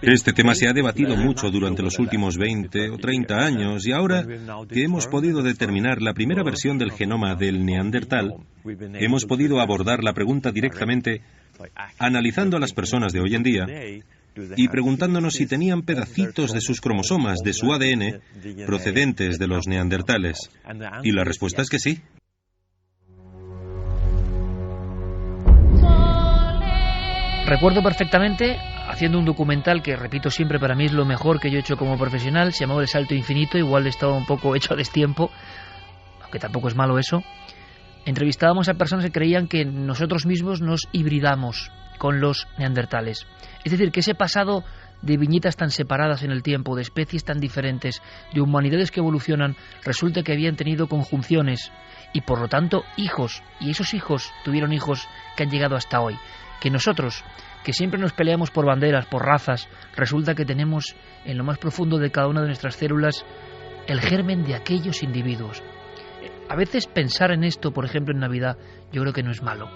Este tema se ha debatido mucho durante los últimos 20 o 30 años y ahora que hemos podido determinar la primera versión del genoma del neandertal, hemos podido abordar la pregunta directamente analizando a las personas de hoy en día y preguntándonos si tenían pedacitos de sus cromosomas, de su ADN, procedentes de los neandertales. Y la respuesta es que sí. Recuerdo perfectamente, haciendo un documental que, repito siempre, para mí es lo mejor que yo he hecho como profesional, se llamaba El Salto Infinito, igual estaba un poco hecho a destiempo, aunque tampoco es malo eso. Entrevistábamos a personas que creían que nosotros mismos nos hibridamos con los neandertales. Es decir, que ese pasado de viñetas tan separadas en el tiempo, de especies tan diferentes, de humanidades que evolucionan, resulta que habían tenido conjunciones y por lo tanto hijos, y esos hijos tuvieron hijos que han llegado hasta hoy. Que nosotros, que siempre nos peleamos por banderas, por razas, resulta que tenemos en lo más profundo de cada una de nuestras células el germen de aquellos individuos. A veces pensar en esto, por ejemplo en Navidad, yo creo que no es malo,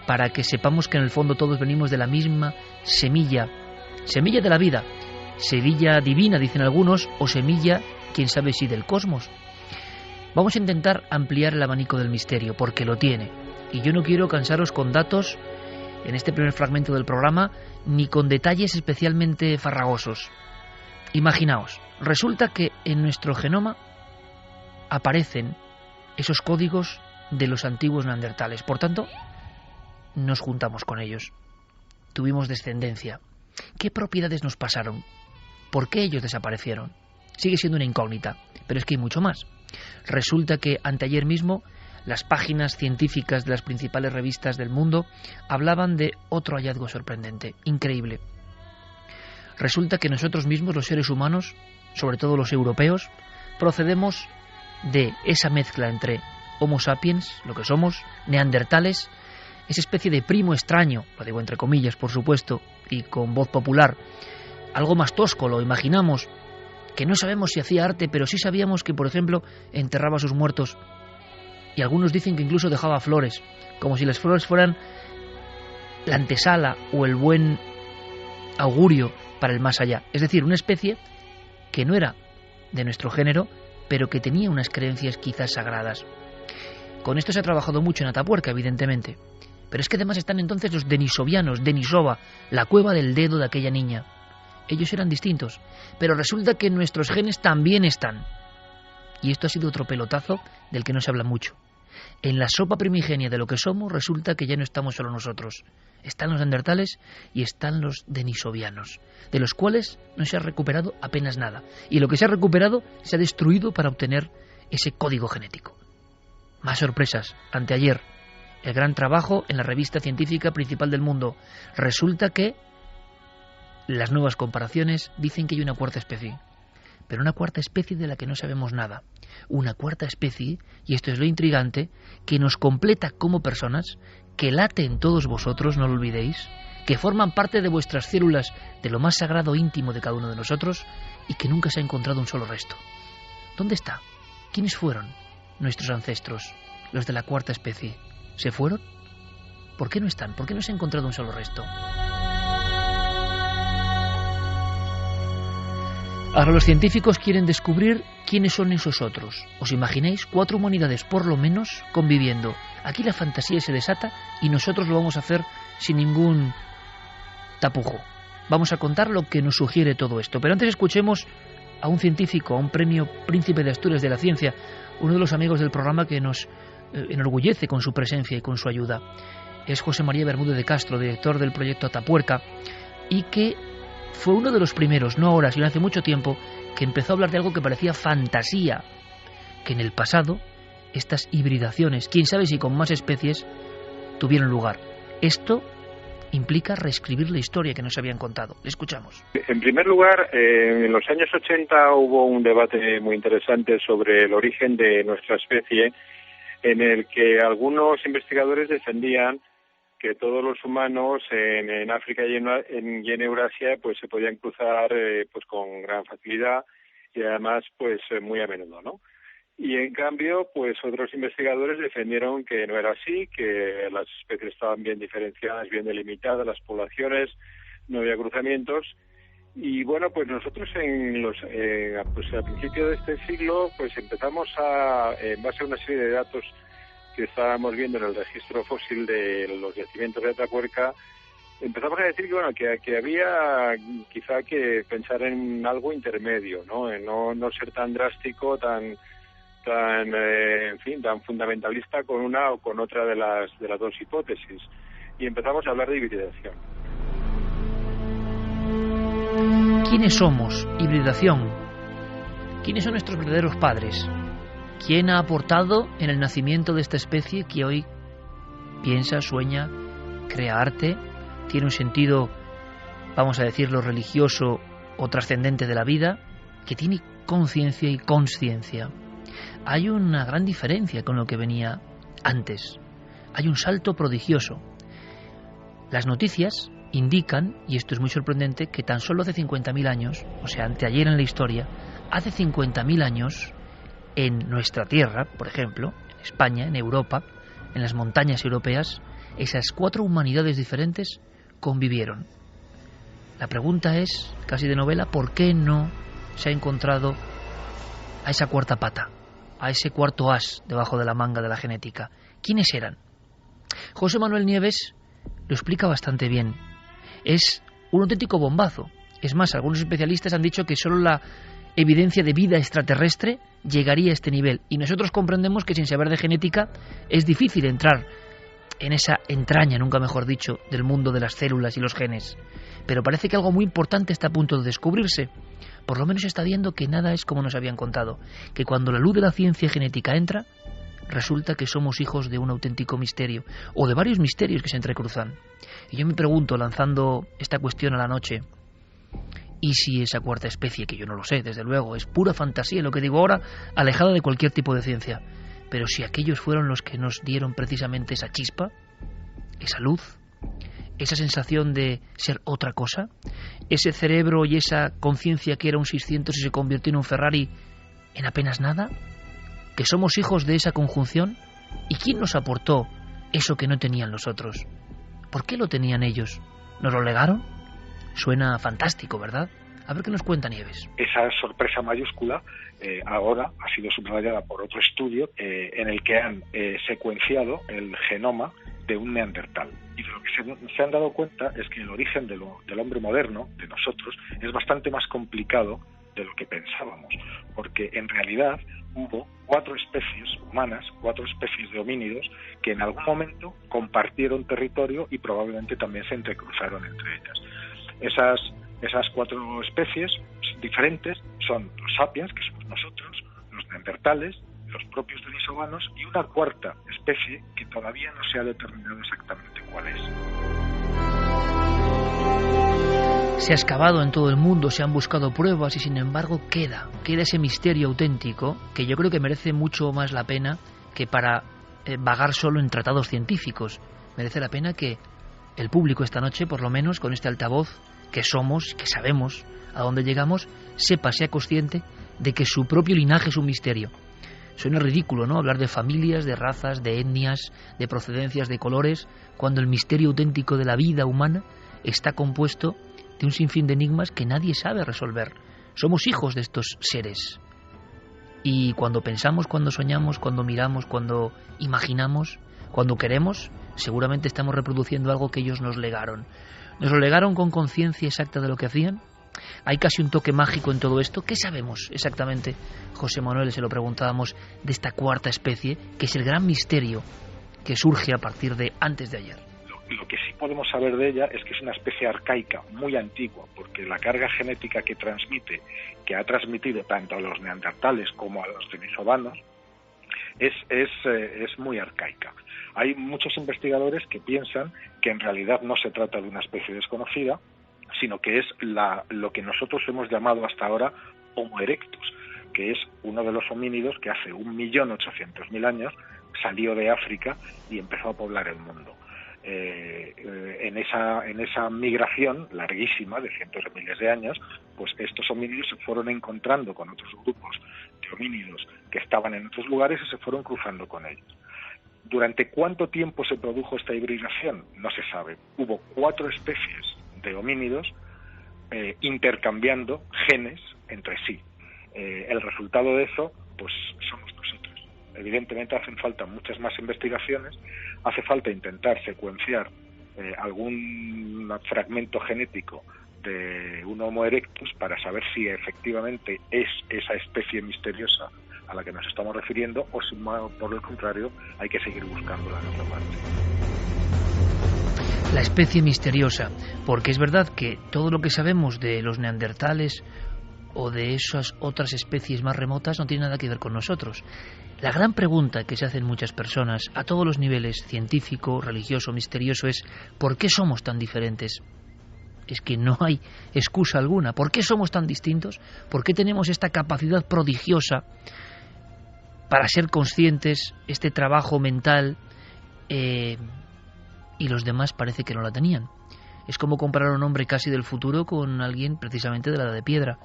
para que sepamos que en el fondo todos venimos de la misma semilla de la vida, semilla divina, dicen algunos, o semilla, quién sabe si del cosmos. Vamos a intentar ampliar el abanico del misterio, porque lo tiene, y yo no quiero cansaros con datos en este primer fragmento del programa, ni con detalles especialmente farragosos. Imaginaos, resulta que en nuestro genoma aparecen esos códigos de los antiguos neandertales. Por tanto, nos juntamos con ellos. Tuvimos descendencia. ¿Qué propiedades nos pasaron? ¿Por qué ellos desaparecieron? Sigue siendo una incógnita, pero es que hay mucho más. Resulta que anteayer mismo las páginas científicas de las principales revistas del mundo hablaban de otro hallazgo sorprendente, increíble. Resulta que nosotros mismos, los seres humanos, sobre todo los europeos, procedemos de esa mezcla entre Homo sapiens, lo que somos, neandertales, esa especie de primo extraño, lo digo entre comillas, por supuesto, y con voz popular, algo más tosco, lo imaginamos, que no sabemos si hacía arte, pero sí sabíamos que, por ejemplo, enterraba a sus muertos. Y algunos dicen que incluso dejaba flores, como si las flores fueran la antesala o el buen augurio para el más allá. Es decir, una especie que no era de nuestro género, pero que tenía unas creencias quizás sagradas. Con esto se ha trabajado mucho en Atapuerca, evidentemente. Pero es que además están entonces los denisovianos, Denisova, la cueva del dedo de aquella niña. Ellos eran distintos, pero resulta que nuestros genes también están. Y esto ha sido otro pelotazo del que no se habla mucho. En la sopa primigenia de lo que somos resulta que ya no estamos solo nosotros. Están los neandertales y están los denisovianos, de los cuales no se ha recuperado apenas nada. Y lo que se ha recuperado se ha destruido para obtener ese código genético. Más sorpresas. Anteayer, el gran trabajo en la revista científica principal del mundo. Resulta que las nuevas comparaciones dicen que hay una cuarta especie. Pero una cuarta especie de la que no sabemos nada. Una cuarta especie, y esto es lo intrigante, que nos completa como personas, que late en todos vosotros, no lo olvidéis, que forman parte de vuestras células, de lo más sagrado íntimo de cada uno de nosotros, y que nunca se ha encontrado un solo resto. ¿Dónde está? ¿Quiénes fueron nuestros ancestros, los de la cuarta especie? ¿Se fueron? ¿Por qué no están? ¿Por qué no se ha encontrado un solo resto? Ahora los científicos quieren descubrir quiénes son esos otros. ¿Os imagináis? 4 humanidades por lo menos conviviendo. Aquí la fantasía se desata y nosotros lo vamos a hacer sin ningún tapujo. Vamos a contar lo que nos sugiere todo esto. Pero antes escuchemos a un científico, a un premio Príncipe de Asturias de la Ciencia, uno de los amigos del programa que nos enorgullece con su presencia y con su ayuda. Es José María Bermúdez de Castro, director del proyecto Atapuerca, y que fue uno de los primeros, no ahora, sino hace mucho tiempo, que empezó a hablar de algo que parecía fantasía, que en el pasado estas hibridaciones, quién sabe si con más especies, tuvieron lugar. Esto implica reescribir la historia que nos habían contado. Le escuchamos. En primer lugar, en los años 80 hubo un debate muy interesante sobre el origen de nuestra especie, en el que algunos investigadores defendían que todos los humanos en África y en Eurasia pues se podían cruzar pues con gran facilidad y además pues muy a menudo, ¿no? Y en cambio pues otros investigadores defendieron que no era así, que las especies estaban bien diferenciadas, bien delimitadas, las poblaciones, no había cruzamientos Y bueno, pues nosotros pues a principios de este siglo pues empezamos en base a una serie de datos que estábamos viendo en el registro fósil de los yacimientos de Atapuerca, empezamos a decir que bueno, que había quizá que pensar en algo intermedio, ¿no? En no ser tan drástico, tan fundamentalista con una o con otra de las dos hipótesis, y empezamos a hablar de hibridación. ¿Quiénes somos? Hibridación. ¿Quiénes son nuestros verdaderos padres? ¿Quién ha aportado en el nacimiento de esta especie que hoy piensa, sueña, crea arte, tiene un sentido, vamos a decirlo, religioso o trascendente de la vida, que tiene conciencia y consciencia? Hay una gran diferencia con lo que venía antes. Hay un salto prodigioso. Las noticias indican, y esto es muy sorprendente, que tan solo hace 50.000 años, o sea, anteayer en la historia, hace 50.000 años, en nuestra tierra, por ejemplo, en España, en Europa, en las montañas europeas, esas 4 humanidades diferentes convivieron. La pregunta es, casi de novela, ¿por qué no se ha encontrado a esa cuarta pata, a ese cuarto as debajo de la manga de la genética? ¿Quiénes eran? José Manuel Nieves lo explica bastante bien. Es un auténtico bombazo. Es más, algunos especialistas han dicho que solo la evidencia de vida extraterrestre llegaría a este nivel. Y nosotros comprendemos que sin saber de genética es difícil entrar en esa entraña, nunca mejor dicho, del mundo de las células y los genes. Pero parece que algo muy importante está a punto de descubrirse. Por lo menos se está viendo que nada es como nos habían contado. Que cuando la luz de la ciencia genética entra, resulta que somos hijos de un auténtico misterio, o de varios misterios que se entrecruzan. Y yo me pregunto, lanzando esta cuestión a la noche, ¿y si esa cuarta especie, que yo no lo sé, desde luego, es pura fantasía, lo que digo ahora, alejada de cualquier tipo de ciencia, pero si aquellos fueron los que nos dieron precisamente esa chispa, esa luz, esa sensación de ser otra cosa, ese cerebro y esa conciencia que era un 600 y se convirtió en un Ferrari en apenas nada? ¿Que somos hijos de esa conjunción? ¿Y quién nos aportó eso que no tenían los otros? ¿Por qué lo tenían ellos? ¿Nos lo legaron? Suena fantástico, ¿verdad? A ver qué nos cuenta Nieves. Esa sorpresa mayúscula ahora ha sido subrayada por otro estudio en el que han secuenciado el genoma de un neandertal. Y de lo que se han dado cuenta es que el origen del hombre moderno, de nosotros, es bastante más complicado de lo que pensábamos, porque en realidad hubo 4 especies humanas, 4 especies de homínidos que en algún momento compartieron territorio y probablemente también se entrecruzaron entre ellas. Esas 4 especies diferentes son los sapiens, que somos nosotros, los neandertales, los propios denisovanos y una cuarta especie que todavía no se ha determinado exactamente cuál es. Se ha excavado en todo el mundo, se han buscado pruebas y sin embargo queda ese misterio auténtico que yo creo que merece mucho más la pena que para vagar solo en tratados científicos. Merece la pena que el público esta noche, por lo menos con este altavoz que somos, que sabemos a dónde llegamos, sea consciente de que su propio linaje es un misterio. Suena ridículo, ¿no?, hablar de familias, de razas, de etnias, de procedencias, de colores, cuando el misterio auténtico de la vida humana está compuesto de un sinfín de enigmas que nadie sabe resolver. Somos hijos de estos seres. Y cuando pensamos, cuando soñamos, cuando miramos, cuando imaginamos, cuando queremos, seguramente estamos reproduciendo algo que ellos nos legaron. ¿Nos lo legaron con conciencia exacta de lo que hacían? ¿Hay casi un toque mágico en todo esto? ¿Qué sabemos exactamente, José Manuel, se lo preguntábamos, de esta cuarta especie, que es el gran misterio que surge a partir de antes de ayer? Lo que sí podemos saber de ella es que es una especie arcaica, muy antigua, porque la carga genética que transmite, que ha transmitido tanto a los neandertales como a los denisovanos, es muy arcaica. Hay muchos investigadores que piensan que en realidad no se trata de una especie desconocida, sino que es lo que nosotros hemos llamado hasta ahora Homo erectus, que es uno de los homínidos que hace 1.800.000 años salió de África y empezó a poblar el mundo. En esa migración larguísima de cientos de miles de años, pues estos homínidos se fueron encontrando con otros grupos de homínidos que estaban en otros lugares y se fueron cruzando con ellos. ¿Durante cuánto tiempo se produjo esta hibridación? No se sabe. Hubo 4 especies de homínidos intercambiando genes entre sí. El resultado de eso, pues somos nosotros. Evidentemente hacen falta muchas más investigaciones, hace falta intentar secuenciar algún fragmento genético de un Homo erectus para saber si efectivamente es esa especie misteriosa a la que nos estamos refiriendo, o si por el contrario hay que seguir buscándola en otra parte. La especie misteriosa, porque es verdad que todo lo que sabemos de los neandertales o de esas otras especies más remotas no tiene nada que ver con nosotros. La gran pregunta que se hacen muchas personas a todos los niveles, científico, religioso, misterioso, es ¿por qué somos tan diferentes? Es que no hay excusa alguna. ¿Por qué somos tan distintos? ¿Por qué tenemos esta capacidad prodigiosa para ser conscientes, este trabajo mental, y los demás parece que no la tenían? Es como comparar a un hombre casi del futuro con alguien precisamente de la edad de piedra.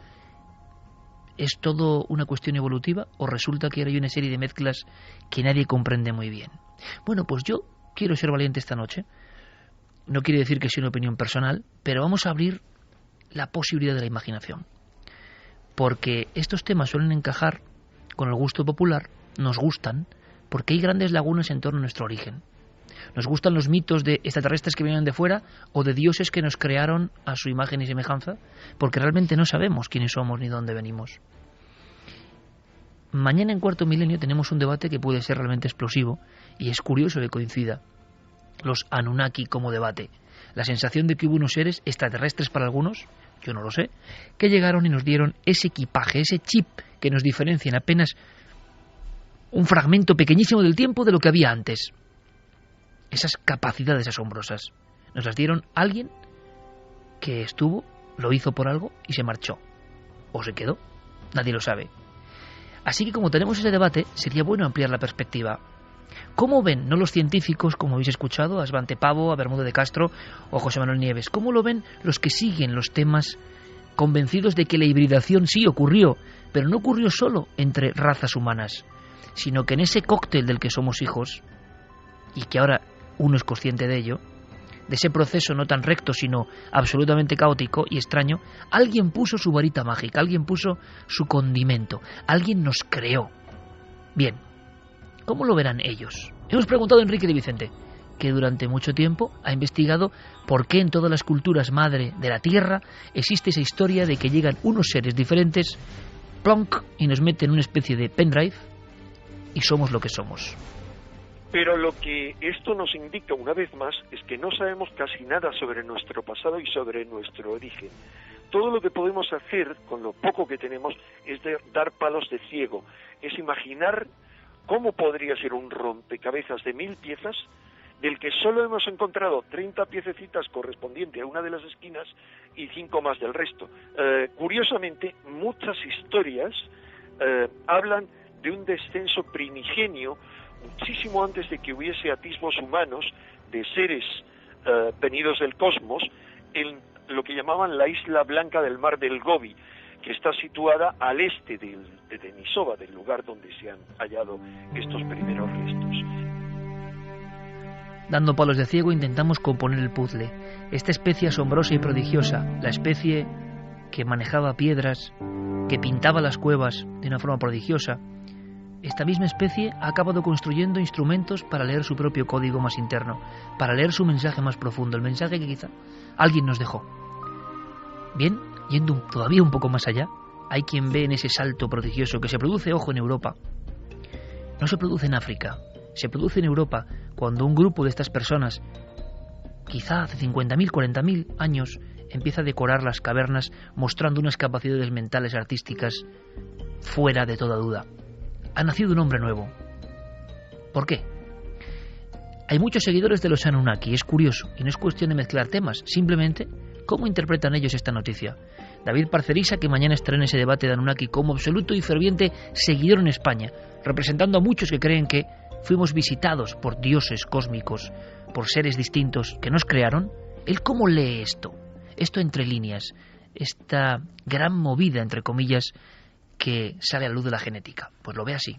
¿Es todo una cuestión evolutiva o resulta que hay una serie de mezclas que nadie comprende muy bien? Bueno, pues yo quiero ser valiente esta noche. No quiere decir que sea una opinión personal, pero vamos a abrir la posibilidad de la imaginación. Porque estos temas suelen encajar con el gusto popular, nos gustan, porque hay grandes lagunas en torno a nuestro origen. Nos gustan los mitos de extraterrestres que vienen de fuera o de dioses que nos crearon a su imagen y semejanza, porque realmente no sabemos quiénes somos ni dónde venimos. Mañana en Cuarto Milenio tenemos un debate que puede ser realmente explosivo y es curioso que coincida los Anunnaki como debate. La sensación de que hubo unos seres extraterrestres para algunos, yo no lo sé, que llegaron y nos dieron ese equipaje, ese chip que nos diferencia en apenas un fragmento pequeñísimo del tiempo de lo que había antes. Esas capacidades asombrosas nos las dieron alguien que estuvo, lo hizo por algo y se marchó. O se quedó, nadie lo sabe. Así que como tenemos ese debate, sería bueno ampliar la perspectiva. ¿Cómo ven, no los científicos, como habéis escuchado, a Svante Pabo, a Bermudo de Castro o a José Manuel Nieves? ¿Cómo lo ven los que siguen los temas convencidos de que la hibridación sí ocurrió, pero no ocurrió solo entre razas humanas, sino que en ese cóctel del que somos hijos, y que ahora uno es consciente de ello, de ese proceso no tan recto, sino absolutamente caótico y extraño, alguien puso su varita mágica, alguien puso su condimento, alguien nos creó? Bien, ¿cómo lo verán ellos? Hemos preguntado a Enrique de Vicente, que durante mucho tiempo ha investigado por qué en todas las culturas madre de la Tierra existe esa historia de que llegan unos seres diferentes, plonk, y nos meten en una especie de pendrive y somos lo que somos. Pero lo que esto nos indica una vez más es que no sabemos casi nada sobre nuestro pasado y sobre nuestro origen. Todo lo que podemos hacer con lo poco que tenemos es dar palos de ciego, es imaginar cómo podría ser un rompecabezas de 1000 piezas del que solo hemos encontrado 30 piececitas correspondientes a una de las esquinas y 5 más del resto. Curiosamente, muchas historias hablan de un descenso primigenio muchísimo antes de que hubiese atisbos humanos de seres venidos del cosmos en lo que llamaban la isla blanca del mar del Gobi, que está situada al este de Denisova, del lugar donde se han hallado estos primeros restos. Dando palos de ciego intentamos componer el puzzle. Esta especie asombrosa y prodigiosa, la especie que manejaba piedras, que pintaba las cuevas de una forma prodigiosa, esta misma especie ha acabado construyendo instrumentos para leer su propio código más interno, para leer su mensaje más profundo, el mensaje que quizá alguien nos dejó. Bien, yendo todavía un poco más allá, hay quien ve en ese salto prodigioso que se produce, ojo, en Europa. No se produce en África, se produce en Europa cuando un grupo de estas personas, quizá hace 50.000, 40.000 años, empieza a decorar las cavernas mostrando unas capacidades mentales artísticas fuera de toda duda. Ha nacido un hombre nuevo. ¿Por qué? Hay muchos seguidores de los Anunnaki, es curioso, y no es cuestión de mezclar temas, simplemente cómo interpretan ellos esta noticia. David Parcerisa, que mañana estará en ese debate de Anunnaki como absoluto y ferviente seguidor en España, representando a muchos que creen que fuimos visitados por dioses cósmicos, por seres distintos que nos crearon. ¿Él cómo lee esto? Esto entre líneas, esta gran movida, entre comillas, que sale a la luz de la genética. Pues lo ve así.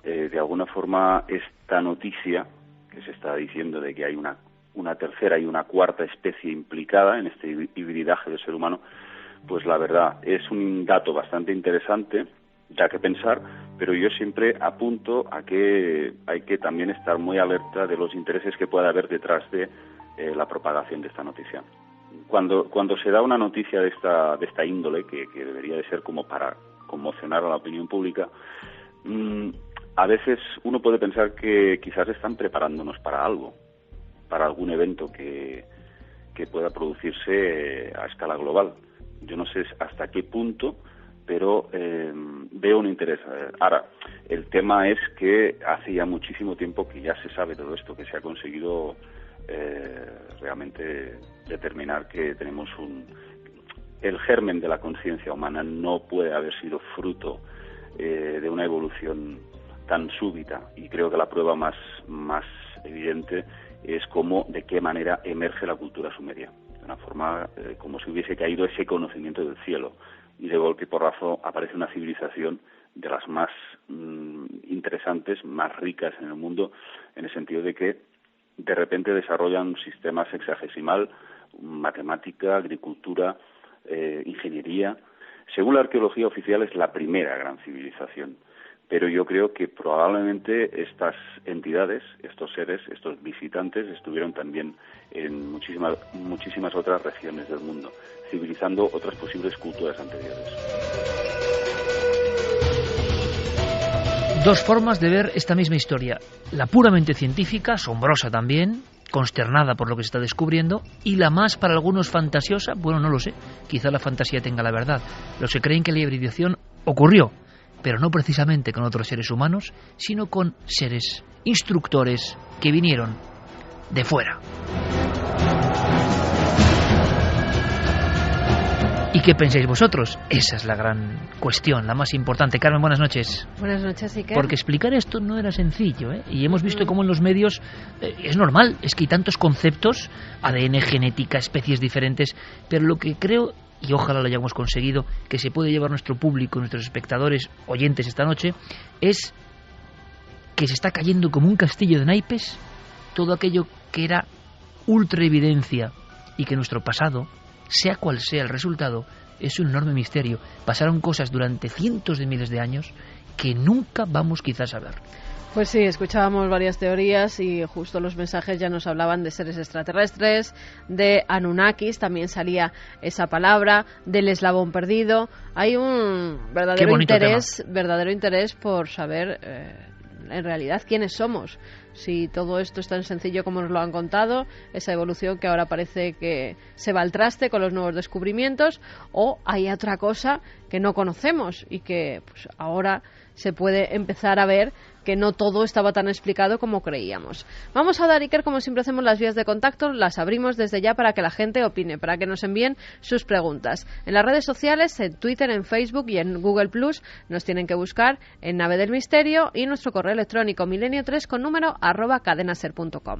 De alguna forma, esta noticia que se está diciendo de que hay una tercera y una cuarta especie implicada en este hibridaje del ser humano, pues la verdad es un dato bastante interesante, da que pensar, pero yo siempre apunto a que hay que también estar muy alerta de los intereses que pueda haber detrás de la propagación de esta noticia. Cuando se da una noticia de esta índole, que debería de ser como para conmocionar a la opinión pública, a veces uno puede pensar que quizás están preparándonos para algo, para algún evento que pueda producirse a escala global. Yo no sé hasta qué punto, pero veo un interés. Ahora, el tema es que hace ya muchísimo tiempo que ya se sabe todo esto, que se ha conseguido realmente determinar que tenemos el germen de la conciencia humana no puede haber sido fruto de una evolución tan súbita, y creo que la prueba más evidente es de qué manera emerge la cultura sumeria, de una forma como si hubiese caído ese conocimiento del cielo, y de golpe y porrazo aparece una civilización de las más interesantes, más ricas en el mundo, en el sentido de que de repente desarrollan un sistema sexagesimal, matemática, agricultura, ingeniería. Según la arqueología oficial es la primera gran civilización, pero yo creo que probablemente estas entidades, estos seres, estos visitantes estuvieron también en muchísimas otras regiones del mundo, civilizando otras posibles culturas anteriores. Dos formas de ver esta misma historia. La puramente científica, asombrosa también, consternada por lo que se está descubriendo, y la más para algunos fantasiosa, bueno, no lo sé, quizá la fantasía tenga la verdad. Los que creen que la hibridación ocurrió, pero no precisamente con otros seres humanos, sino con seres instructores que vinieron de fuera. ¿Y qué pensáis vosotros? Esa es la gran cuestión, la más importante. Carmen, buenas noches. Buenas noches, Iker. Porque explicar esto no era sencillo, ¿eh? Y hemos visto cómo en los medios es normal, es que hay tantos conceptos, ADN, genética, especies diferentes, pero lo que creo, y ojalá lo hayamos conseguido, que se puede llevar nuestro público, nuestros espectadores, oyentes esta noche, es que se está cayendo como un castillo de naipes todo aquello que era ultra evidencia, y que nuestro pasado, sea cual sea el resultado, es un enorme misterio. Pasaron cosas durante cientos de miles de años que nunca vamos quizás a ver. Pues sí, escuchábamos varias teorías y justo los mensajes ya nos hablaban de seres extraterrestres, de Anunnakis, también salía esa palabra, del eslabón perdido. Hay un verdadero interés por saber en realidad quiénes somos. Si todo esto es tan sencillo como nos lo han contado, esa evolución que ahora parece que se va al traste con los nuevos descubrimientos, o hay otra cosa que no conocemos y que pues ahora se puede empezar a ver que no todo estaba tan explicado como creíamos. Vamos a dar, Iker, como siempre hacemos, las vías de contacto, las abrimos desde ya para que la gente opine, para que nos envíen sus preguntas. En las redes sociales, en Twitter, en Facebook y en Google Plus, nos tienen que buscar en Nave del Misterio, y nuestro correo electrónico milenio3 con número @cadenaser.com.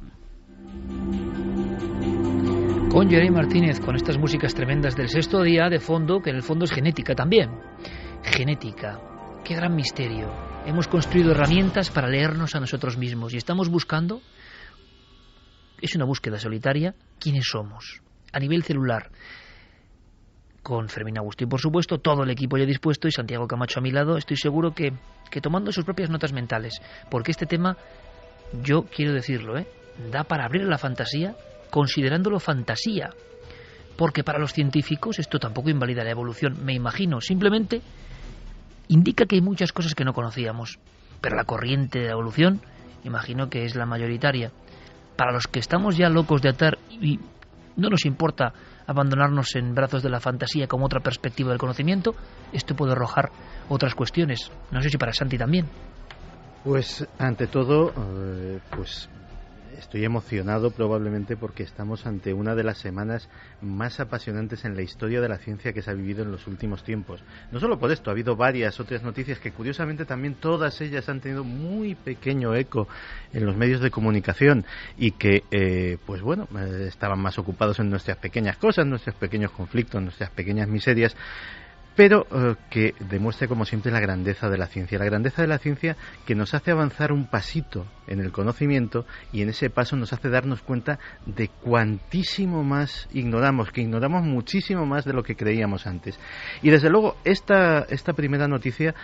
Con Jeremy Martínez, con estas músicas tremendas del Sexto Día de fondo, que en el fondo es genética también. Genética, qué gran misterio. Hemos construido herramientas para leernos a nosotros mismos y estamos buscando, es una búsqueda solitaria, quiénes somos, a nivel celular. Con Fermín Agustín, por supuesto, todo el equipo ya dispuesto, y Santiago Camacho a mi lado, estoy seguro que tomando sus propias notas mentales, porque este tema, yo quiero decirlo, da para abrir la fantasía, considerándolo fantasía, porque para los científicos esto tampoco invalida la evolución, me imagino, simplemente indica que hay muchas cosas que no conocíamos, pero la corriente de la evolución, imagino que es la mayoritaria. Para los que estamos ya locos de atar y no nos importa abandonarnos en brazos de la fantasía como otra perspectiva del conocimiento, esto puede arrojar otras cuestiones. No sé si para Santi también. Pues ante todo, pues estoy emocionado probablemente porque estamos ante una de las semanas más apasionantes en la historia de la ciencia que se ha vivido en los últimos tiempos. No solo por esto, ha habido varias otras noticias que curiosamente también todas ellas han tenido muy pequeño eco en los medios de comunicación y que, pues bueno, estaban más ocupados en nuestras pequeñas cosas, nuestros pequeños conflictos, nuestras pequeñas miserias. pero que demuestre, como siempre, la grandeza de la ciencia. La grandeza de la ciencia que nos hace avanzar un pasito en el conocimiento, y en ese paso nos hace darnos cuenta de cuantísimo más ignoramos, que ignoramos muchísimo más de lo que creíamos antes. Y desde luego esta primera noticia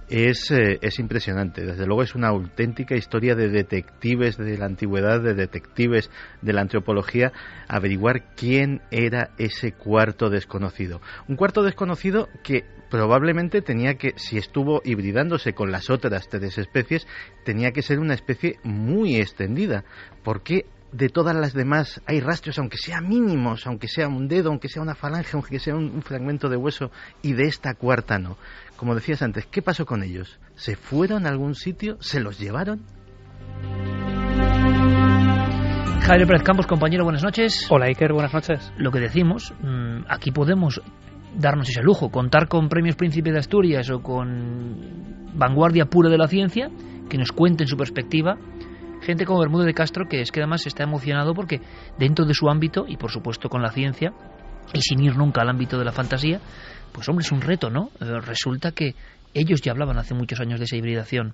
es impresionante. Desde luego es una auténtica historia de detectives de la antigüedad, de detectives de la antropología, averiguar quién era ese cuarto desconocido. Un cuarto desconocido que probablemente tenía que, si estuvo hibridándose con las otras 3 especies, tenía que ser una especie muy extendida. ¿Por qué de todas las demás hay rastros, aunque sean mínimos, aunque sea un dedo, aunque sea una falange, aunque sea un fragmento de hueso, y de esta cuarta no? Como decías antes, ¿qué pasó con ellos? ¿Se fueron a algún sitio? ¿Se los llevaron? Javier Pérez Campos, compañero, buenas noches. Hola Iker, buenas noches. Lo que decimos, aquí podemos darnos ese lujo, contar con premios Príncipe de Asturias o con vanguardia pura de la ciencia, que nos cuenten su perspectiva. Gente como Bermúdez de Castro, que es que además está emocionado porque dentro de su ámbito, y por supuesto con la ciencia, y sin ir nunca al ámbito de la fantasía, pues hombre, es un reto, ¿no? Resulta que ellos ya hablaban hace muchos años de esa hibridación,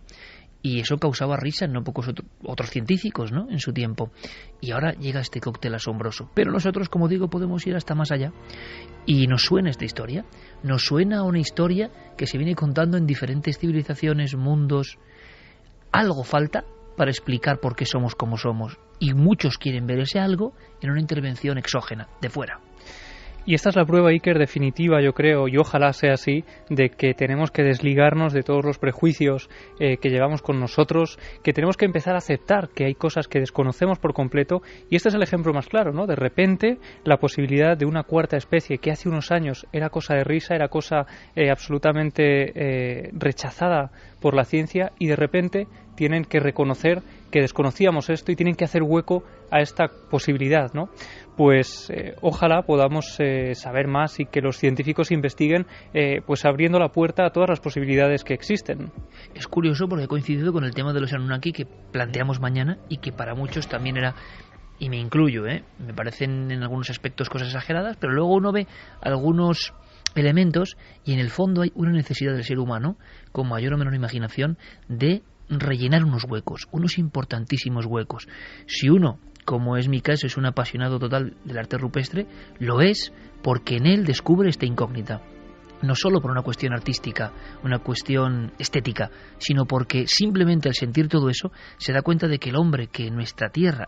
y eso causaba risa en no pocos otros científicos, ¿no?, en su tiempo. Y ahora llega este cóctel asombroso. Pero nosotros, como digo, podemos ir hasta más allá. Y nos suena esta historia. Nos suena a una historia que se viene contando en diferentes civilizaciones, mundos. Algo falta para explicar por qué somos como somos. Y muchos quieren ver ese algo en una intervención exógena, de fuera. Y esta es la prueba, Iker, definitiva, yo creo, y ojalá sea así, de que tenemos que desligarnos de todos los prejuicios que llevamos con nosotros, que tenemos que empezar a aceptar que hay cosas que desconocemos por completo, y este es el ejemplo más claro, ¿no? De repente, la posibilidad de una cuarta especie que hace unos años era cosa de risa, era cosa absolutamente rechazada por la ciencia, y de repente tienen que reconocer que desconocíamos esto y tienen que hacer hueco a esta posibilidad, ¿no? Pues ojalá podamos saber más y que los científicos investiguen, pues abriendo la puerta a todas las posibilidades que existen. Es curioso porque he coincidido con el tema de los Anunnaki que planteamos mañana y que para muchos también era, y me incluyo, me parecen en algunos aspectos cosas exageradas, pero luego uno ve algunos elementos y en el fondo hay una necesidad del ser humano, con mayor o menor imaginación, de rellenar unos huecos, unos importantísimos huecos. Si uno, como es mi caso, es un apasionado total del arte rupestre, lo es porque en él descubre esta incógnita. No solo por una cuestión artística, una cuestión estética, sino porque simplemente al sentir todo eso se da cuenta de que el hombre que en nuestra tierra,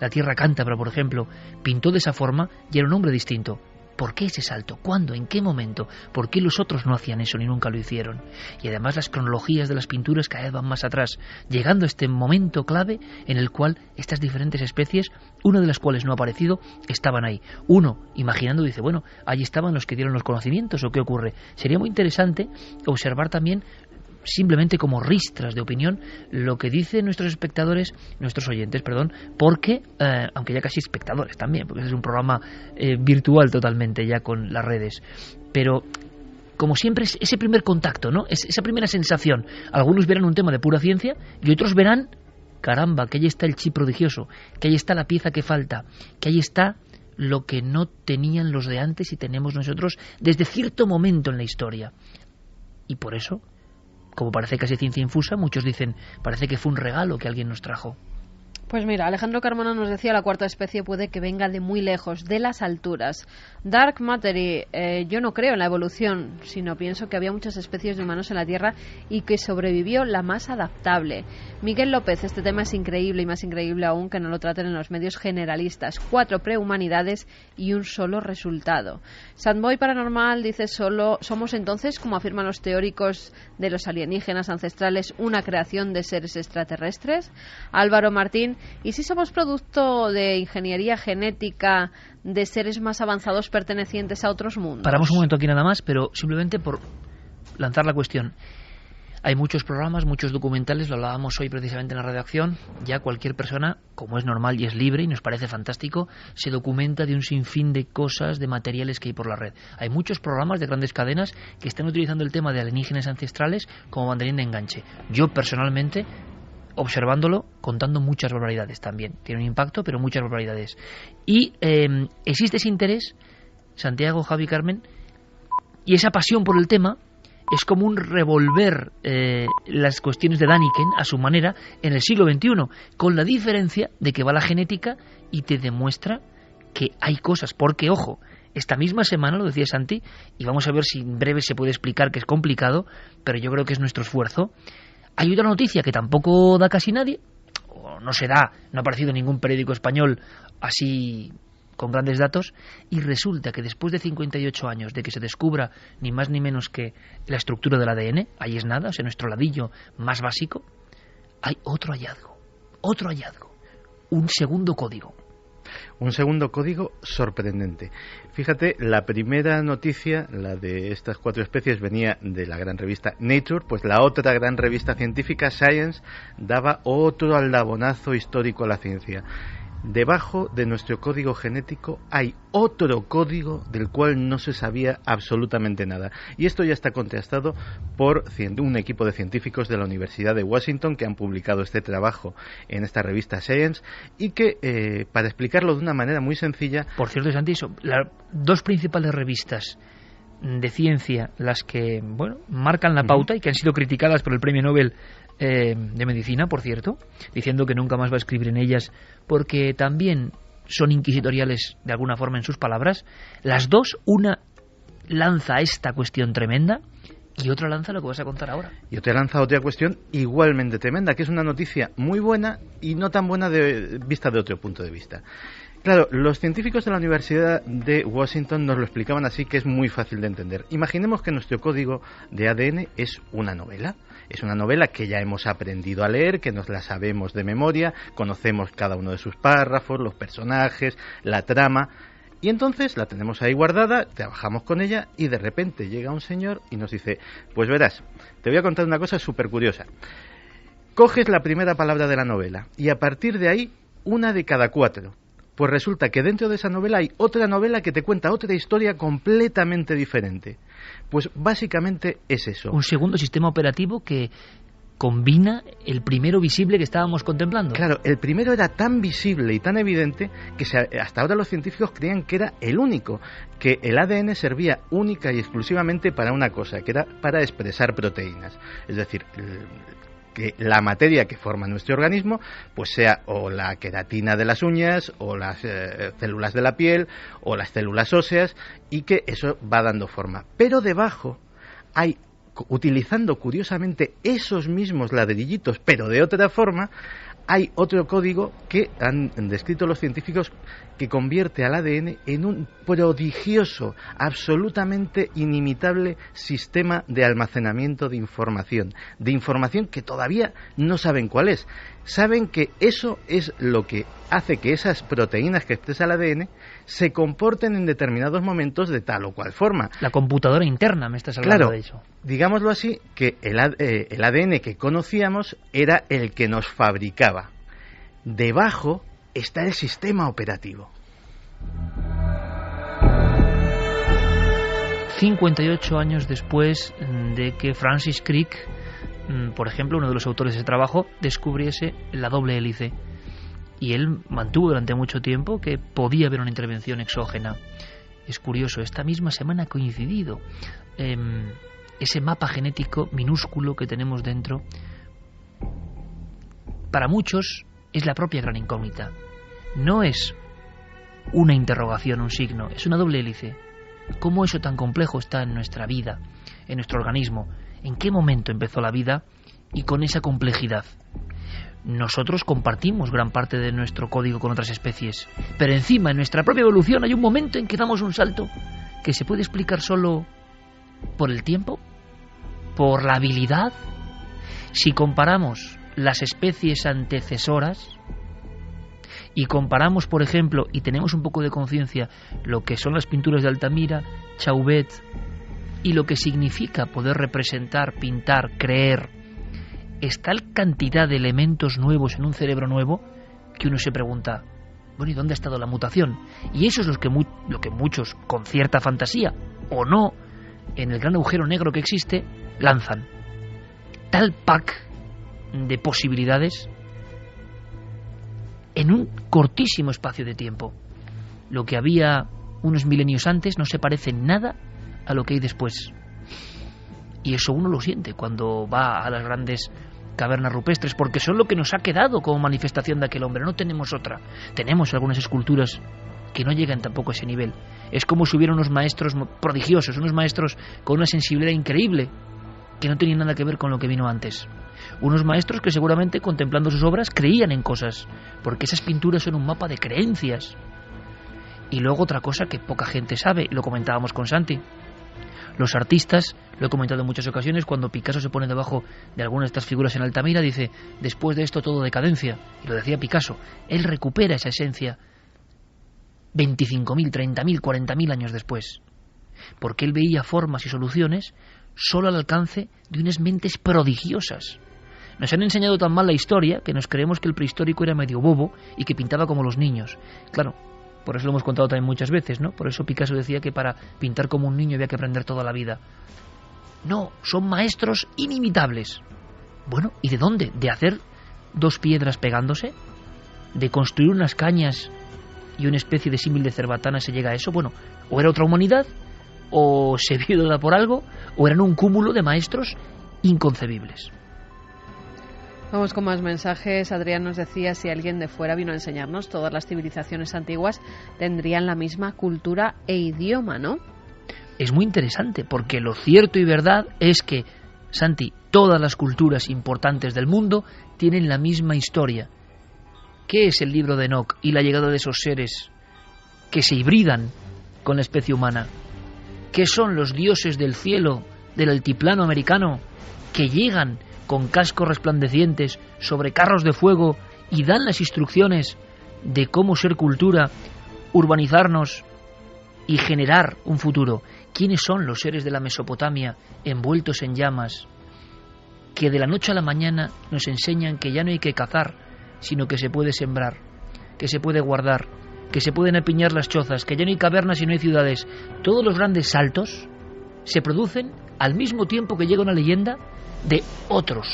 la tierra cántabra, por ejemplo, pintó de esa forma, y era un hombre distinto. ¿Por qué ese salto? ¿Cuándo? ¿En qué momento? ¿Por qué los otros no hacían eso ni nunca lo hicieron? Y además las cronologías de las pinturas cada vez van más atrás, llegando a este momento clave en el cual estas diferentes especies, una de las cuales no ha aparecido, estaban ahí. Uno, imaginando, dice, bueno, ahí estaban los que dieron los conocimientos, ¿o qué ocurre? Sería muy interesante observar también, simplemente como ristras de opinión, lo que dicen nuestros oyentes, porque, aunque ya casi espectadores también, porque es un programa virtual totalmente ya con las redes, pero como siempre es ese primer contacto, ¿no? Es esa primera sensación. Algunos verán un tema de pura ciencia y otros verán, caramba, que ahí está el chip prodigioso, que ahí está la pieza que falta, que ahí está lo que no tenían los de antes y tenemos nosotros desde cierto momento en la historia. Y por eso, como parece casi ciencia infusa, muchos dicen, parece que fue un regalo que alguien nos trajo. Pues mira, Alejandro Carmona nos decía, la cuarta especie puede que venga de muy lejos, de las alturas. Dark Matery, yo no creo en la evolución, sino pienso que había muchas especies de humanos en la Tierra y que sobrevivió la más adaptable. Miguel López, este tema es increíble y más increíble aún que no lo traten en los medios generalistas. 4 prehumanidades y un solo resultado. Sandboy Paranormal dice, somos entonces, como afirman los teóricos de los alienígenas ancestrales, una creación de seres extraterrestres. Álvaro Martín, ¿y si somos producto de ingeniería genética de seres más avanzados pertenecientes a otros mundos? Paramos un momento aquí nada más, pero simplemente por lanzar la cuestión. Hay muchos programas, muchos documentales, lo hablábamos hoy precisamente en la redacción. Ya cualquier persona, como es normal y es libre y nos parece fantástico, se documenta de un sinfín de cosas, de materiales que hay por la red. Hay muchos programas de grandes cadenas que están utilizando el tema de alienígenas ancestrales como banderín de enganche. Yo personalmente, observándolo, contando muchas barbaridades también. Tiene un impacto, pero muchas barbaridades. Y existe ese interés, Santiago, Javi, Carmen, Y esa pasión por el tema es como un revolver las cuestiones de Däniken a su manera en el siglo XXI, con la diferencia de que va la genética y te demuestra que hay cosas, porque, ojo, esta misma semana, lo decía Santi, y vamos a ver si en breve se puede explicar, que es complicado, pero yo creo que es nuestro esfuerzo. Hay otra noticia que tampoco da casi nadie, o no se da, no ha aparecido en ningún periódico español así con grandes datos, y resulta que después de 58 años de que se descubra ni más ni menos que la estructura del ADN, ahí es nada, o sea, nuestro ladillo más básico, hay otro hallazgo, un segundo código. Un segundo código sorprendente. Fíjate, la primera noticia, la de estas 4 especies, venía de la gran revista Nature, pues la otra gran revista científica, Science, daba otro aldabonazo histórico a la ciencia. Debajo de nuestro código genético hay otro código del cual no se sabía absolutamente nada. Y esto ya está contrastado por un equipo de científicos de la Universidad de Washington que han publicado este trabajo en esta revista Science y que, para explicarlo de una manera muy sencilla... Por cierto, Santi, las 2 principales revistas de ciencia, las que, bueno, marcan la pauta y que han sido criticadas por el Premio Nobel de Medicina, por cierto, diciendo que nunca más va a escribir en ellas porque también son inquisitoriales de alguna forma en sus palabras. Las 2, una lanza esta cuestión tremenda y otra lanza lo que vas a contar ahora. Y otra lanza otra cuestión igualmente tremenda, que es una noticia muy buena y no tan buena vista de otro punto de vista. Claro, los científicos de la Universidad de Washington nos lo explicaban así, que es muy fácil de entender. Imaginemos que nuestro código de ADN es una novela. Es una novela que ya hemos aprendido a leer, que nos la sabemos de memoria, conocemos cada uno de sus párrafos, los personajes, la trama, y entonces la tenemos ahí guardada, trabajamos con ella y de repente llega un señor y nos dice, pues verás, te voy a contar una cosa súper curiosa. Coges la primera palabra de la novela y a partir de ahí, una de cada 4. Pues resulta que dentro de esa novela hay otra novela que te cuenta otra historia completamente diferente. Pues básicamente es eso. Un segundo sistema operativo que combina el primero visible que estábamos contemplando. Claro, el primero era tan visible y tan evidente que hasta ahora los científicos creían que era el único, que el ADN servía única y exclusivamente para una cosa, que era para expresar proteínas. Es decir, que la materia que forma nuestro organismo pues sea o la queratina de las uñas o las células de la piel o las células óseas, y que eso va dando forma. Pero debajo hay, utilizando curiosamente esos mismos ladrillitos pero de otra forma, hay otro código que han descrito los científicos que convierte al ADN en un prodigioso, absolutamente inimitable sistema de almacenamiento de información que todavía no saben cuál es. Saben que eso es lo que hace que esas proteínas que expresa el ADN se comporten en determinados momentos de tal o cual forma. La computadora interna, me estás hablando de eso. Digámoslo así, que el ADN que conocíamos era el que nos fabricaba. Debajo está el sistema operativo. 58 años después de que Francis Crick, por ejemplo, uno de los autores de ese trabajo, descubriese la doble hélice. Y él mantuvo durante mucho tiempo que podía haber una intervención exógena. Es curioso, esta misma semana ha coincidido ese mapa genético minúsculo que tenemos dentro. Para muchos es la propia gran incógnita. No es una interrogación, un signo, es una doble hélice. ¿Cómo eso tan complejo está en nuestra vida, en nuestro organismo? ¿En qué momento empezó la vida y con esa complejidad? Nosotros compartimos gran parte de nuestro código con otras especies, pero encima en nuestra propia evolución hay un momento en que damos un salto que se puede explicar solo por el tiempo, por la habilidad. Si comparamos las especies antecesoras y comparamos, por ejemplo, y tenemos un poco de conciencia, lo que son las pinturas de Altamira, Chauvet, y lo que significa poder representar, pintar, creer, es tal cantidad de elementos nuevos en un cerebro nuevo que uno se pregunta, bueno, ¿y dónde ha estado la mutación? Y eso es lo que muchos, con cierta fantasía o no, en el gran agujero negro que existe, lanzan. Tal pack de posibilidades en un cortísimo espacio de tiempo. Lo que había unos milenios antes no se parece en nada a lo que hay después. Y eso uno lo siente cuando va a las grandes cavernas rupestres, porque son lo que nos ha quedado como manifestación de aquel hombre. No tenemos otra. Tenemos algunas esculturas que no llegan tampoco a ese nivel. Es como si hubiera unos maestros prodigiosos, unos maestros con una sensibilidad increíble, que no tenían nada que ver con lo que vino antes. Unos maestros que seguramente, contemplando sus obras, creían en cosas, porque esas pinturas son un mapa de creencias. Y luego otra cosa que poca gente sabe, lo comentábamos con Santi. Los artistas, lo he comentado en muchas ocasiones, cuando Picasso se pone debajo de alguna de estas figuras en Altamira, dice, después de esto todo decadencia. Y lo decía Picasso, él recupera esa esencia 25.000, 30.000, 40.000 años después. Porque él veía formas y soluciones solo al alcance de unas mentes prodigiosas. Nos han enseñado tan mal la historia que nos creemos que el prehistórico era medio bobo y que pintaba como los niños. Claro, por eso lo hemos contado también muchas veces, ¿no? Por eso Picasso decía que para pintar como un niño había que aprender toda la vida. No, son maestros inimitables. Bueno, ¿y de dónde? ¿De hacer dos piedras pegándose? ¿De construir unas cañas y una especie de símil de cerbatana se llega a eso? Bueno, o era otra humanidad, o se vio dada por algo, o eran un cúmulo de maestros inconcebibles. Vamos con más mensajes. Adrián nos decía, si alguien de fuera vino a enseñarnos, todas las civilizaciones antiguas tendrían la misma cultura e idioma, ¿no? Es muy interesante, porque lo cierto y verdad es que, Santi, todas las culturas importantes del mundo tienen la misma historia. ¿Qué es el libro de Enoch y la llegada de esos seres que se hibridan con la especie humana? ¿Qué son los dioses del cielo, del altiplano americano, que llegan con cascos resplandecientes sobre carros de fuego y dan las instrucciones de cómo ser cultura, urbanizarnos y generar un futuro? ¿Quiénes son los seres de la Mesopotamia envueltos en llamas, que de la noche a la mañana nos enseñan que ya no hay que cazar, sino que se puede sembrar, que se puede guardar, que se pueden apiñar las chozas, que ya no hay cavernas y no hay ciudades? Todos los grandes saltos se producen al mismo tiempo que llega una leyenda de otros.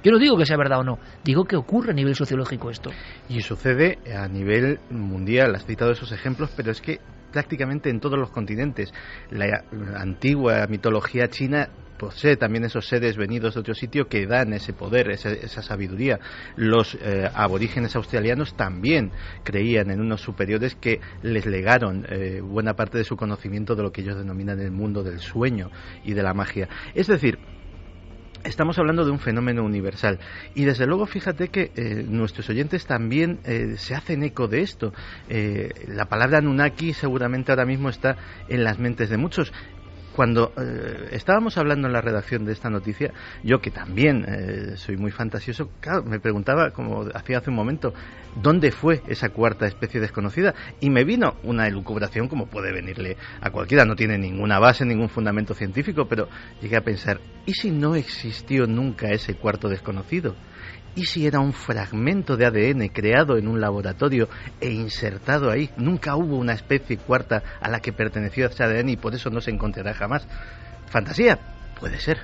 Yo no digo que sea verdad o no, digo que ocurre a nivel sociológico esto. Y sucede a nivel mundial. Has citado esos ejemplos, pero es que prácticamente en todos los continentes. La antigua mitología china posee también esos seres venidos de otro sitio que dan ese poder, esa sabiduría. Los aborígenes australianos también creían en unos superiores que les legaron buena parte de su conocimiento de lo que ellos denominan el mundo del sueño y de la magia. Es decir, estamos hablando de un fenómeno universal y desde luego fíjate que nuestros oyentes también se hacen eco de esto. La palabra Anunnaki seguramente ahora mismo está en las mentes de muchos. Cuando estábamos hablando en la redacción de esta noticia, yo que también soy muy fantasioso, claro, me preguntaba, como hacía hace un momento, ¿dónde fue esa cuarta especie desconocida? Y me vino una elucubración como puede venirle a cualquiera, no tiene ninguna base, ningún fundamento científico, pero llegué a pensar, ¿y si no existió nunca ese cuarto desconocido? ¿Y si era un fragmento de ADN creado en un laboratorio e insertado ahí? Nunca hubo una especie cuarta a la que perteneció ese ADN y por eso no se encontrará jamás. ¿Fantasía? Puede ser.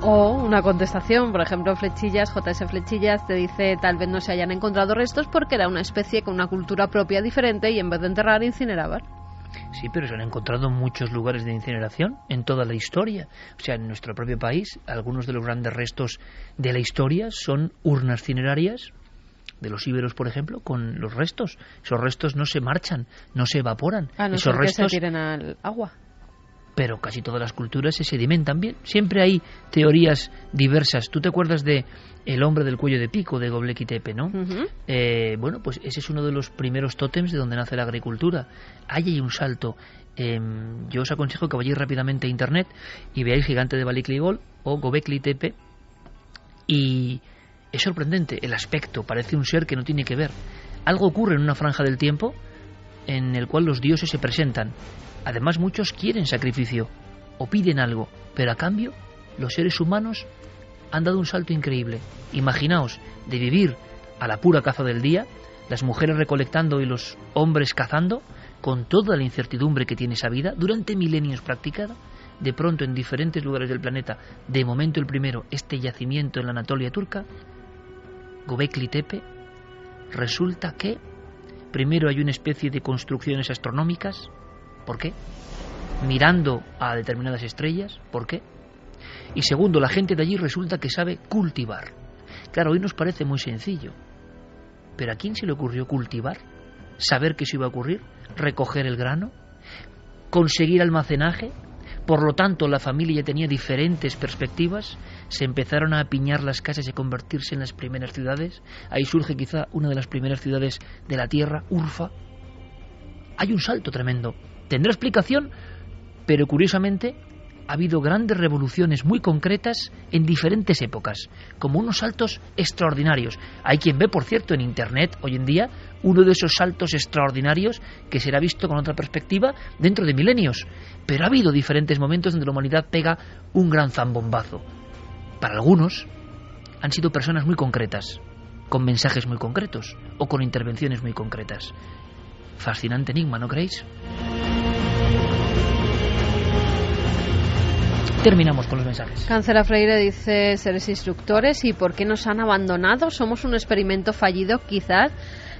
O una contestación, por ejemplo, Flechillas, JS Flechillas, te dice tal vez no se hayan encontrado restos porque era una especie con una cultura propia diferente y en vez de enterrar, incineraban. Sí, pero se han encontrado muchos lugares de incineración en toda la historia. O sea, en nuestro propio país, algunos de los grandes restos de la historia son urnas cinerarias de los íberos, por ejemplo, con los restos. Esos restos no se marchan, no se evaporan. A no Esos ser restos que se tiren al agua. Pero casi todas las culturas se sedimentan bien. Siempre hay teorías diversas. ¿Tú te acuerdas de el hombre del cuello de pico de Göbekli Tepe, no? Uh-huh. Bueno, pues ese es uno de los primeros tótems de donde nace la agricultura. Ahí hay un salto. Yo os aconsejo que vayáis rápidamente a internet y veáis Gigante de Balikligol o Göbekli Tepe. Y es sorprendente el aspecto. Parece un ser que no tiene que ver. Algo ocurre en una franja del tiempo en el cual los dioses se presentan. Además, muchos quieren sacrificio o piden algo, pero a cambio los seres humanos han dado un salto increíble. Imaginaos de vivir a la pura caza del día, las mujeres recolectando y los hombres cazando, con toda la incertidumbre que tiene esa vida, durante milenios practicada, de pronto en diferentes lugares del planeta, de momento el primero, este yacimiento en la Anatolia turca, Göbekli Tepe, resulta que primero hay una especie de construcciones astronómicas. ¿Por qué? Mirando a determinadas estrellas. ¿Por qué? Y segundo, la gente de allí resulta que sabe cultivar. Claro, hoy nos parece muy sencillo, pero ¿a quién se le ocurrió cultivar? ¿Saber que eso iba a ocurrir? ¿Recoger el grano? ¿Conseguir almacenaje? Por lo tanto, la familia ya tenía diferentes perspectivas, se empezaron a apiñar las casas y a convertirse en las primeras ciudades. Ahí surge quizá una de las primeras ciudades de la Tierra, Urfa. Hay un salto tremendo. ¿Tendrá explicación? Pero curiosamente ha habido grandes revoluciones muy concretas en diferentes épocas, como unos saltos extraordinarios. Hay quien ve, por cierto, en Internet hoy en día uno de esos saltos extraordinarios que será visto con otra perspectiva dentro de milenios. Pero ha habido diferentes momentos donde la humanidad pega un gran zambombazo. Para algunos han sido personas muy concretas, con mensajes muy concretos o con intervenciones muy concretas. Fascinante enigma, ¿no creéis? Terminamos con los mensajes. Cancela Freire dice: seres instructores, ¿y por qué nos han abandonado? Somos un experimento fallido, quizás.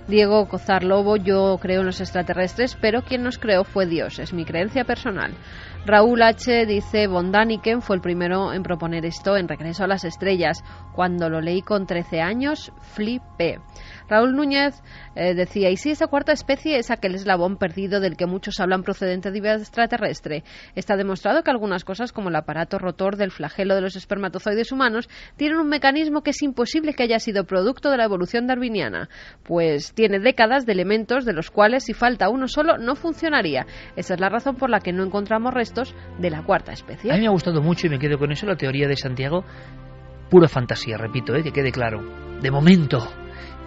Diego Cozar Lobo: yo creo en los extraterrestres, pero quien nos creó fue Dios, es mi creencia personal. Raúl H. dice: von Däniken fue el primero en proponer esto en Regreso a las Estrellas. Cuando lo leí con 13 años, flipé. Raúl Núñez decía: ¿y si esa cuarta especie es aquel eslabón perdido del que muchos hablan procedente de vida extraterrestre? Está demostrado que algunas cosas, como el aparato rotor del flagelo de los espermatozoides humanos, tienen un mecanismo que es imposible que haya sido producto de la evolución darwiniana, pues tiene décadas de elementos de los cuales, si falta uno solo, no funcionaría. Esa es la razón por la que no encontramos restos de la cuarta especie. A mí me ha gustado mucho, y me quedo con eso, la teoría de Santiago. Pura fantasía, repito, que quede claro, de momento.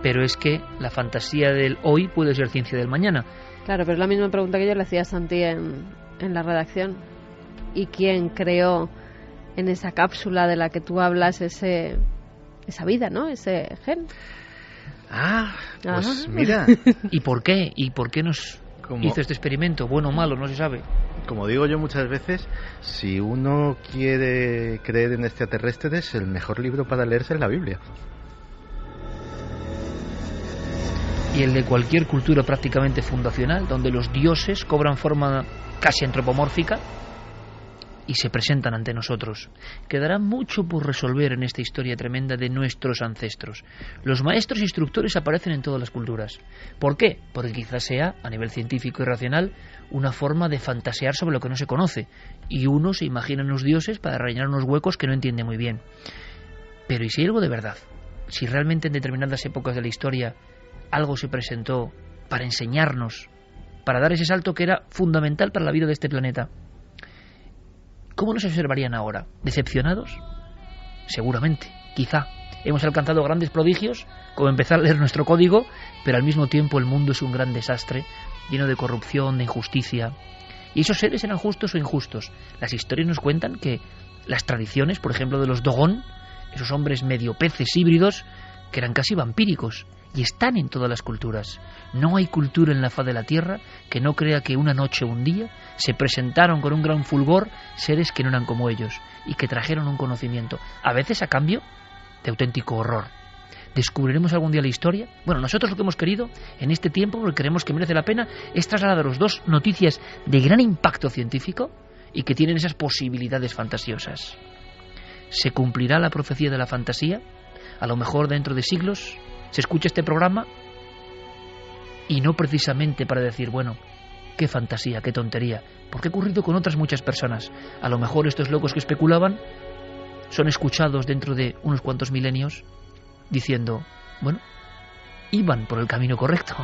Pero es que la fantasía del hoy puede ser ciencia del mañana. Claro, pero es la misma pregunta que yo le hacía a Santi en la redacción. ¿Y quién creó en esa cápsula de la que tú hablas esa vida, ¿no? Ese gen. Pues mira. ¿Y por qué? ¿Y por qué nos hizo este experimento? Bueno o malo, no se sabe. Como digo yo muchas veces, si uno quiere creer en extraterrestres, el mejor libro para leerse es la Biblia. Y el de cualquier cultura prácticamente fundacional, donde los dioses cobran forma casi antropomórfica y se presentan ante nosotros. Quedará mucho por resolver en esta historia tremenda de nuestros ancestros. Los maestros instructores aparecen en todas las culturas. ¿Por qué? Porque quizás sea, a nivel científico y racional, una forma de fantasear sobre lo que no se conoce, y uno se imagina unos dioses para rellenar unos huecos que no entiende muy bien. Pero ¿y si hay algo de verdad? Si realmente en determinadas épocas de la historia algo se presentó para enseñarnos, para dar ese salto que era fundamental para la vida de este planeta, ¿cómo nos observarían ahora? ¿Decepcionados? Seguramente, quizá. Hemos alcanzado grandes prodigios, como empezar a leer nuestro código, pero al mismo tiempo el mundo es un gran desastre, lleno de corrupción, de injusticia. ¿Y esos seres eran justos o injustos? Las historias nos cuentan que las tradiciones, por ejemplo, de los Dogon, esos hombres medio peces híbridos, que eran casi vampíricos, y están en todas las culturas. No hay cultura en la faz de la Tierra que no crea que una noche o un día se presentaron con un gran fulgor seres que no eran como ellos y que trajeron un conocimiento, a veces a cambio de auténtico horror. ¿Descubriremos algún día la historia? Bueno, nosotros lo que hemos querido en este tiempo, porque creemos que merece la pena, es trasladaros dos noticias de gran impacto científico y que tienen esas posibilidades fantasiosas. ¿Se cumplirá la profecía de la fantasía? A lo mejor dentro de siglos se escucha este programa y no precisamente para decir, bueno, qué fantasía, qué tontería, porque ha ocurrido con otras muchas personas. A lo mejor estos locos que especulaban son escuchados dentro de unos cuantos milenios diciendo, bueno, iban por el camino correcto.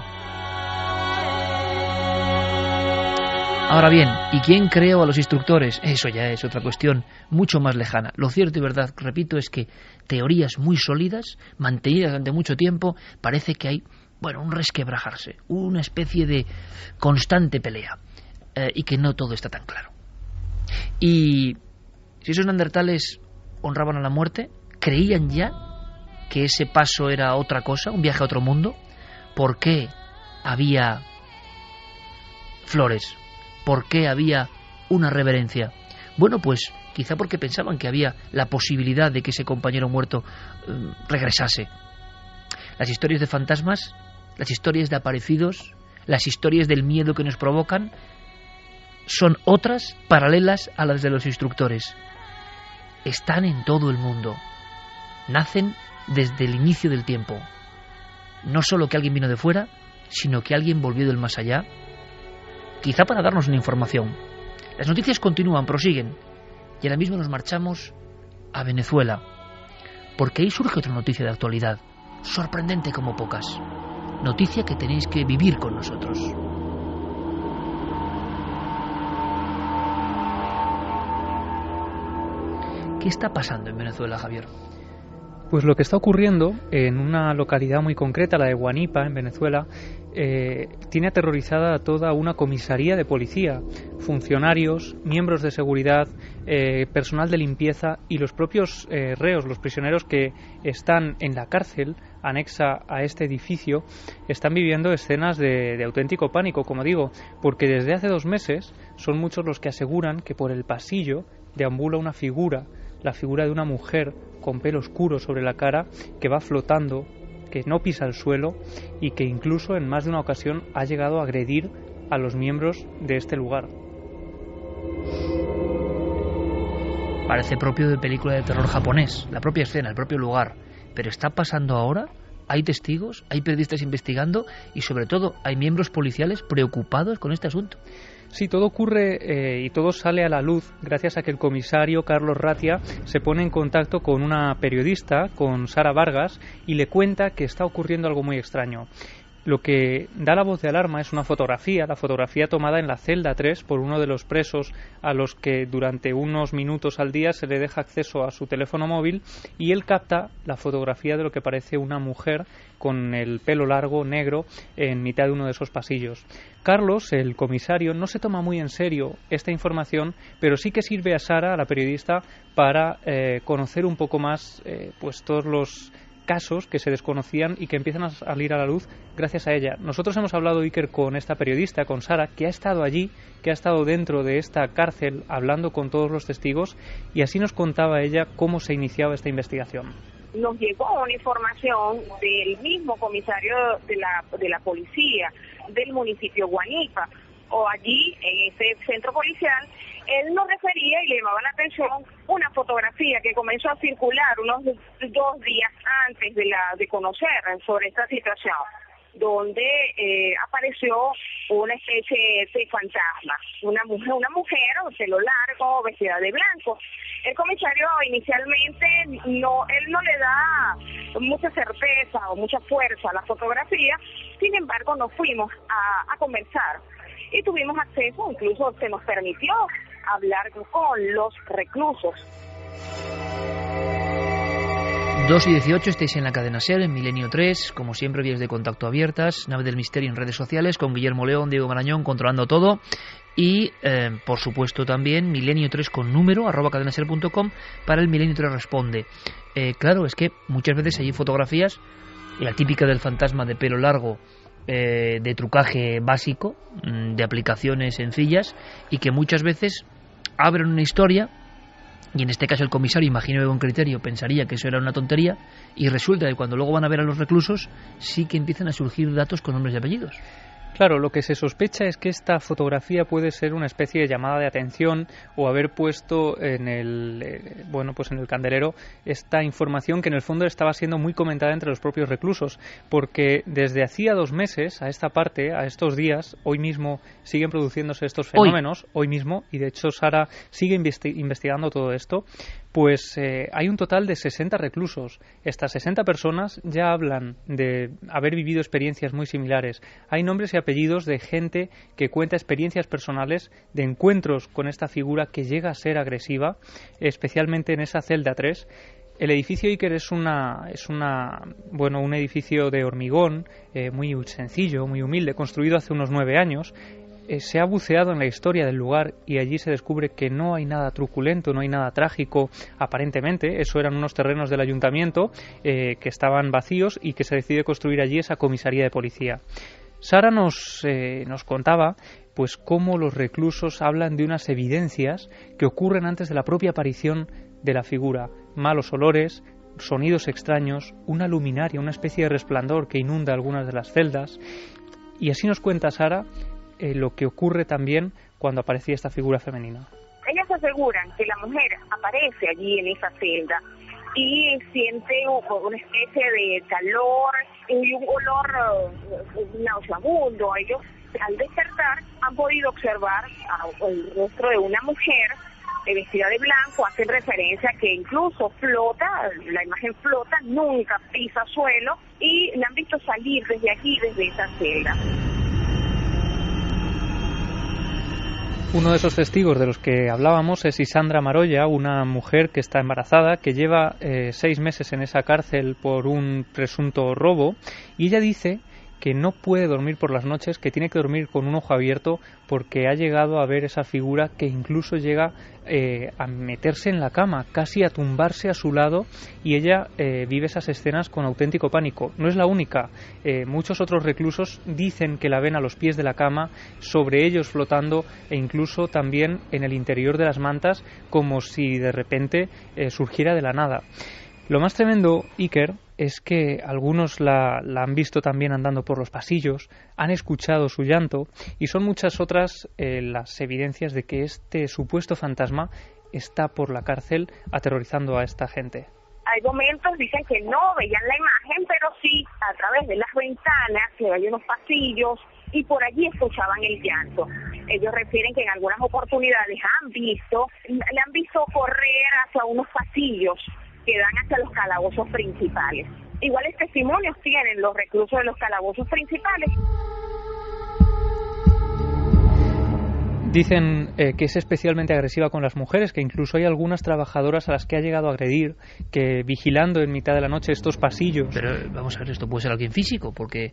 Ahora bien, ¿y quién creó a los instructores? Eso ya es otra cuestión mucho más lejana. Lo cierto y verdad, repito, es que teorías muy sólidas, mantenidas durante mucho tiempo, parece que hay, bueno, un resquebrajarse, una especie de constante pelea, y que no todo está tan claro. Y si esos neandertales honraban a la muerte, creían ya que ese paso era otra cosa, un viaje a otro mundo. ¿Por qué había flores? ¿Por qué había una reverencia? Bueno, pues quizá porque pensaban que había la posibilidad de que ese compañero muerto regresase. Las historias de fantasmas, las historias de aparecidos, las historias del miedo que nos provocan son otras paralelas a las de los instructores. Están en todo el mundo. Nacen desde el inicio del tiempo. No solo que alguien vino de fuera, sino que alguien volvió del más allá, quizá para darnos una información. Las noticias continúan, prosiguen, y ahora mismo nos marchamos a Venezuela, porque ahí surge otra noticia de actualidad, sorprendente como pocas. Noticia que tenéis que vivir con nosotros. ¿Qué está pasando en Venezuela, Javier? Pues lo que está ocurriendo en una localidad muy concreta, la de Guanipa, en Venezuela, tiene aterrorizada a toda una comisaría de policía, funcionarios, miembros de seguridad, personal de limpieza y los propios reos, los prisioneros que están en la cárcel anexa a este edificio, están viviendo escenas de auténtico pánico, como digo, porque desde hace 2 meses son muchos los que aseguran que por el pasillo deambula una figura, la figura de una mujer con pelo oscuro sobre la cara que va flotando, que no pisa el suelo y que incluso en más de una ocasión ha llegado a agredir a los miembros de este lugar. Parece propio de película de terror japonés, la propia escena, el propio lugar. Pero ¿está pasando ahora? ¿Hay testigos? ¿Hay periodistas investigando? Y sobre todo, ¿hay miembros policiales preocupados con este asunto? Sí, todo ocurre y todo sale a la luz gracias a que el comisario Carlos Ratia se pone en contacto con una periodista, con Sara Vargas, y le cuenta que está ocurriendo algo muy extraño. Lo que da la voz de alarma es una fotografía, la fotografía tomada en la celda 3 por uno de los presos a los que durante unos minutos al día se le deja acceso a su teléfono móvil, y él capta la fotografía de lo que parece una mujer con el pelo largo, negro, en mitad de uno de esos pasillos. Carlos, el comisario, no se toma muy en serio esta información, pero sí que sirve a Sara, a la periodista, para conocer un poco más pues todos los casos que se desconocían y que empiezan a salir a la luz gracias a ella. Nosotros hemos hablado, Iker, con esta periodista, con Sara, que ha estado allí, que ha estado dentro de esta cárcel hablando con todos los testigos, y así nos contaba ella cómo se iniciaba esta investigación. Nos llegó una información del mismo comisario de la policía del municipio Guanipa, o allí en ese centro policial. Él nos refería y le llamaba la atención una fotografía que comenzó a circular unos 2 días antes de conocer sobre esta situación, donde apareció una especie de fantasma, una mujer, pelo largo, vestida de blanco. El comisario inicialmente él no le da mucha certeza o mucha fuerza a la fotografía. Sin embargo, nos fuimos a conversar y tuvimos acceso, incluso se nos permitió hablar con los reclusos. 2:18, estáis en la cadena SER, en Milenio 3, como siempre, vías de contacto abiertas, Nave del Misterio en redes sociales, con Guillermo León, Diego Marañón, controlando todo, y, por supuesto, también Milenio 3 con número, @cadenaser.com, para el Milenio 3 Responde. Claro, es que muchas veces hay fotografías, la típica del fantasma de pelo largo, de trucaje básico, de aplicaciones sencillas, y que muchas veces abren una historia, y en este caso el comisario, imagino de buen criterio, pensaría que eso era una tontería, y resulta que cuando luego van a ver a los reclusos sí que empiezan a surgir datos con nombres y apellidos. Claro, lo que se sospecha es que esta fotografía puede ser una especie de llamada de atención o haber puesto en el candelero esta información que en el fondo estaba siendo muy comentada entre los propios reclusos, porque desde hacía 2 meses a esta parte, a estos días, hoy mismo siguen produciéndose estos fenómenos, hoy mismo, y de hecho Sara sigue investigando todo esto. Pues hay un total de 60 reclusos. Estas 60 personas ya hablan de haber vivido experiencias muy similares. Hay nombres y apellidos de gente que cuenta experiencias personales de encuentros con esta figura que llega a ser agresiva, especialmente en esa celda 3. El edificio Iker es un edificio de hormigón, muy sencillo, muy humilde, construido hace unos 9 años. Se ha buceado en la historia del lugar y allí se descubre que no hay nada truculento, no hay nada trágico, aparentemente. Eso eran unos terrenos del ayuntamiento que estaban vacíos y que se decide construir allí esa comisaría de policía. Sara nos contaba pues cómo los reclusos hablan de unas evidencias que ocurren antes de la propia aparición de la figura. Malos olores, sonidos extraños, una luminaria, una especie de resplandor que inunda algunas de las celdas. Y así nos cuenta Sara lo que ocurre también cuando aparecía esta figura femenina. Ellas aseguran que la mujer aparece allí en esa celda y siente una especie de calor y un olor nauseabundo. Ellos, al despertar, han podido observar el rostro de una mujer vestida de blanco. Hacen referencia a que incluso flota, la imagen flota, nunca pisa suelo, y la han visto salir desde aquí, desde esa celda. Uno de esos testigos de los que hablábamos es Isandra Maroya, una mujer que está embarazada, que lleva 6 meses en esa cárcel por un presunto robo, y ella dice que no puede dormir por las noches, que tiene que dormir con un ojo abierto porque ha llegado a ver esa figura que incluso llega a meterse en la cama, casi a tumbarse a su lado, y ella vive esas escenas con auténtico pánico. No es la única, muchos otros reclusos dicen que la ven a los pies de la cama, sobre ellos flotando, e incluso también en el interior de las mantas, como si de repente surgiera de la nada. Lo más tremendo, Iker, es que algunos la han visto también andando por los pasillos, han escuchado su llanto, y son muchas otras las evidencias de que este supuesto fantasma está por la cárcel aterrorizando a esta gente. Hay momentos, dicen que no veían la imagen, pero sí a través de las ventanas, que hay unos pasillos, y por allí escuchaban el llanto. Ellos refieren que en algunas oportunidades le han visto correr hacia unos pasillos que dan hacia los calabozos principales. Iguales testimonios tienen los reclusos de los calabozos principales. Dicen que es especialmente agresiva con las mujeres, que incluso hay algunas trabajadoras a las que ha llegado a agredir, que vigilando en mitad de la noche estos pasillos... Pero vamos a ver, esto puede ser alguien físico, porque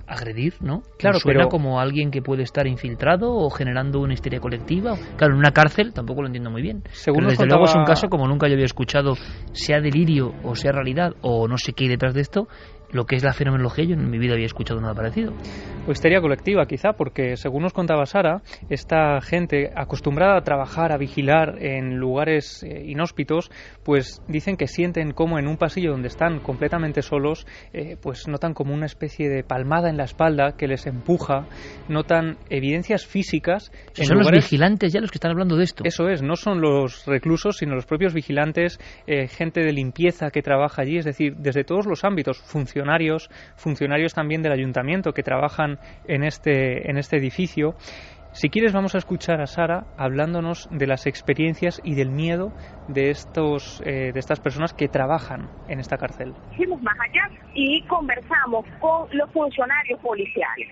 agredir, ¿no? Claro, suena pero como alguien que puede estar infiltrado o generando una histeria colectiva. Claro, en una cárcel tampoco lo entiendo muy bien. Según pero nos desde luego es contaba... un caso como nunca yo había escuchado, sea delirio o sea realidad o no sé qué hay detrás de esto. Lo que es la fenomenología, yo en mi vida había escuchado nada parecido. O histeria colectiva, quizá, porque según nos contaba Sara, esta gente acostumbrada a trabajar, a vigilar en lugares inhóspitos, pues dicen que sienten como en un pasillo donde están completamente solos, pues notan como una especie de palmada en la espalda que les empuja, notan evidencias físicas. Son los vigilantes ya los que están hablando de esto. Eso es, no son los reclusos, sino los propios vigilantes, gente de limpieza que trabaja allí, es decir, desde todos los ámbitos, funcionarios también del ayuntamiento que trabajan en este edificio. Si quieres, vamos a escuchar a Sara hablándonos de las experiencias y del miedo de estas personas que trabajan en esta cárcel. Fuimos más allá y conversamos con los funcionarios policiales.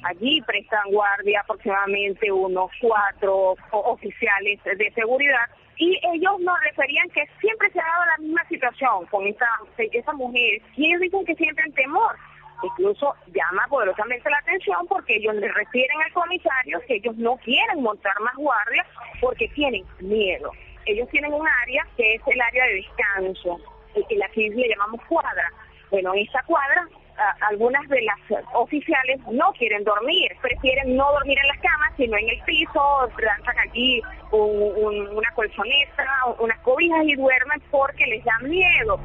Allí prestan guardia aproximadamente unos 4 oficiales de seguridad, y ellos nos referían que siempre se ha dado la misma situación con esa mujer, y ellos dicen que sienten temor. Incluso llama poderosamente la atención porque ellos le refieren al comisario que ellos no quieren montar más guardias porque tienen miedo. Ellos tienen un área que es el área de descanso, que aquí le llamamos cuadra. Bueno, en esa cuadra algunas de las oficiales no quieren dormir, prefieren no dormir en las camas, sino en el piso, lanzan aquí una colchoneta, unas cobijas y duermen porque les da miedo.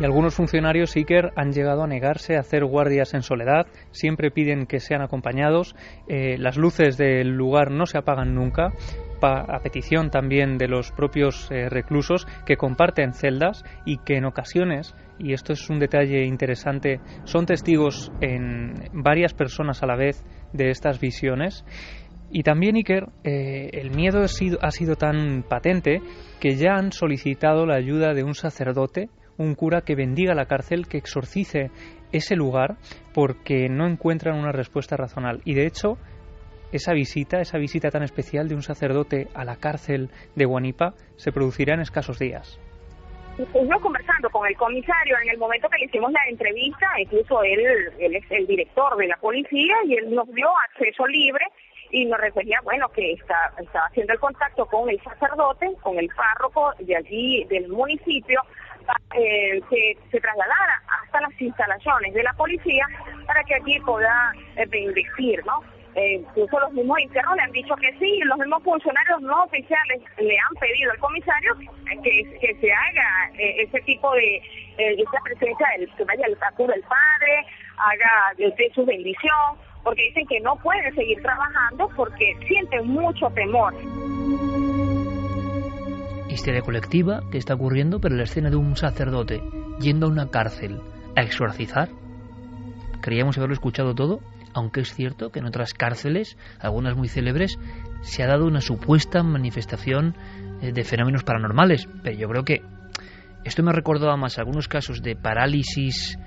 Y algunos funcionarios, Iker, han llegado a negarse a hacer guardias en soledad, siempre piden que sean acompañados, las luces del lugar no se apagan nunca, a petición también de los propios reclusos que comparten celdas y que en ocasiones, y esto es un detalle interesante, son testigos en varias personas a la vez de estas visiones. Y también, Iker, el miedo ha sido tan patente que ya han solicitado la ayuda de un sacerdote, un cura que bendiga la cárcel, que exorcice ese lugar porque no encuentran una respuesta razonable. Y de hecho, esa visita tan especial de un sacerdote a la cárcel de Guanipa se producirá en escasos días. Estuvimos conversando con el comisario en el momento que le hicimos la entrevista, incluso él es el director de la policía y él nos dio acceso libre y nos refería, bueno, que estaba haciendo el contacto con el sacerdote, con el párroco de allí del municipio, que se trasladara hasta las instalaciones de la policía para que allí pueda bendecir, ¿no?, incluso los mismos internos le han dicho que sí, los mismos funcionarios no oficiales le han pedido al comisario que se haga ese tipo de esa presencia que vaya al acudo del padre, haga de su bendición, porque dicen que no pueden seguir trabajando porque sienten mucho temor. Histeria colectiva que está ocurriendo, pero la escena de un sacerdote yendo a una cárcel a exorcizar. Creíamos haberlo escuchado todo, aunque es cierto que en otras cárceles, algunas muy célebres, se ha dado una supuesta manifestación de fenómenos paranormales. Pero yo creo que esto me recordaba más algunos casos de parálisis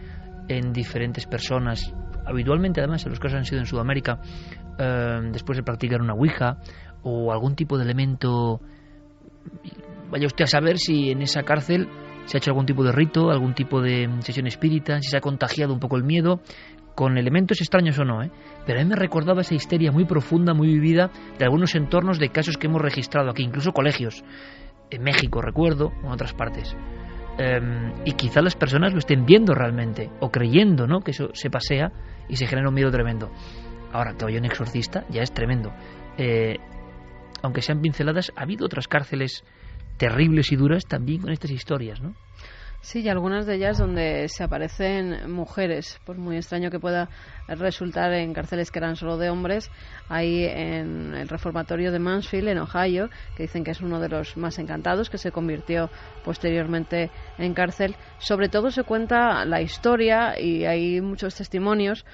en diferentes personas. Habitualmente, además, los casos han sido en Sudamérica, después de practicar una ouija o algún tipo de elemento. Vaya usted a saber si en esa cárcel se ha hecho algún tipo de rito, algún tipo de sesión espírita, si se ha contagiado un poco el miedo, con elementos extraños o no, Pero a mí me recordaba esa histeria muy profunda, muy vivida, de algunos entornos de casos que hemos registrado aquí, incluso colegios, en México, recuerdo, o en otras partes. Y quizá las personas lo estén viendo realmente, o creyendo, ¿no?, que eso se pasea y se genera un miedo tremendo. Ahora, que vaya un exorcista ya es tremendo. Aunque sean pinceladas, ha habido otras cárceles terribles y duras también con estas historias, ¿no? Sí, y algunas de ellas donde se aparecen mujeres, por muy extraño que pueda resultar en cárceles que eran solo de hombres. Ahí en el reformatorio de Mansfield, en Ohio, que dicen que es uno de los más encantados, que se convirtió posteriormente en cárcel. Sobre todo se cuenta la historia, y hay muchos testimonios,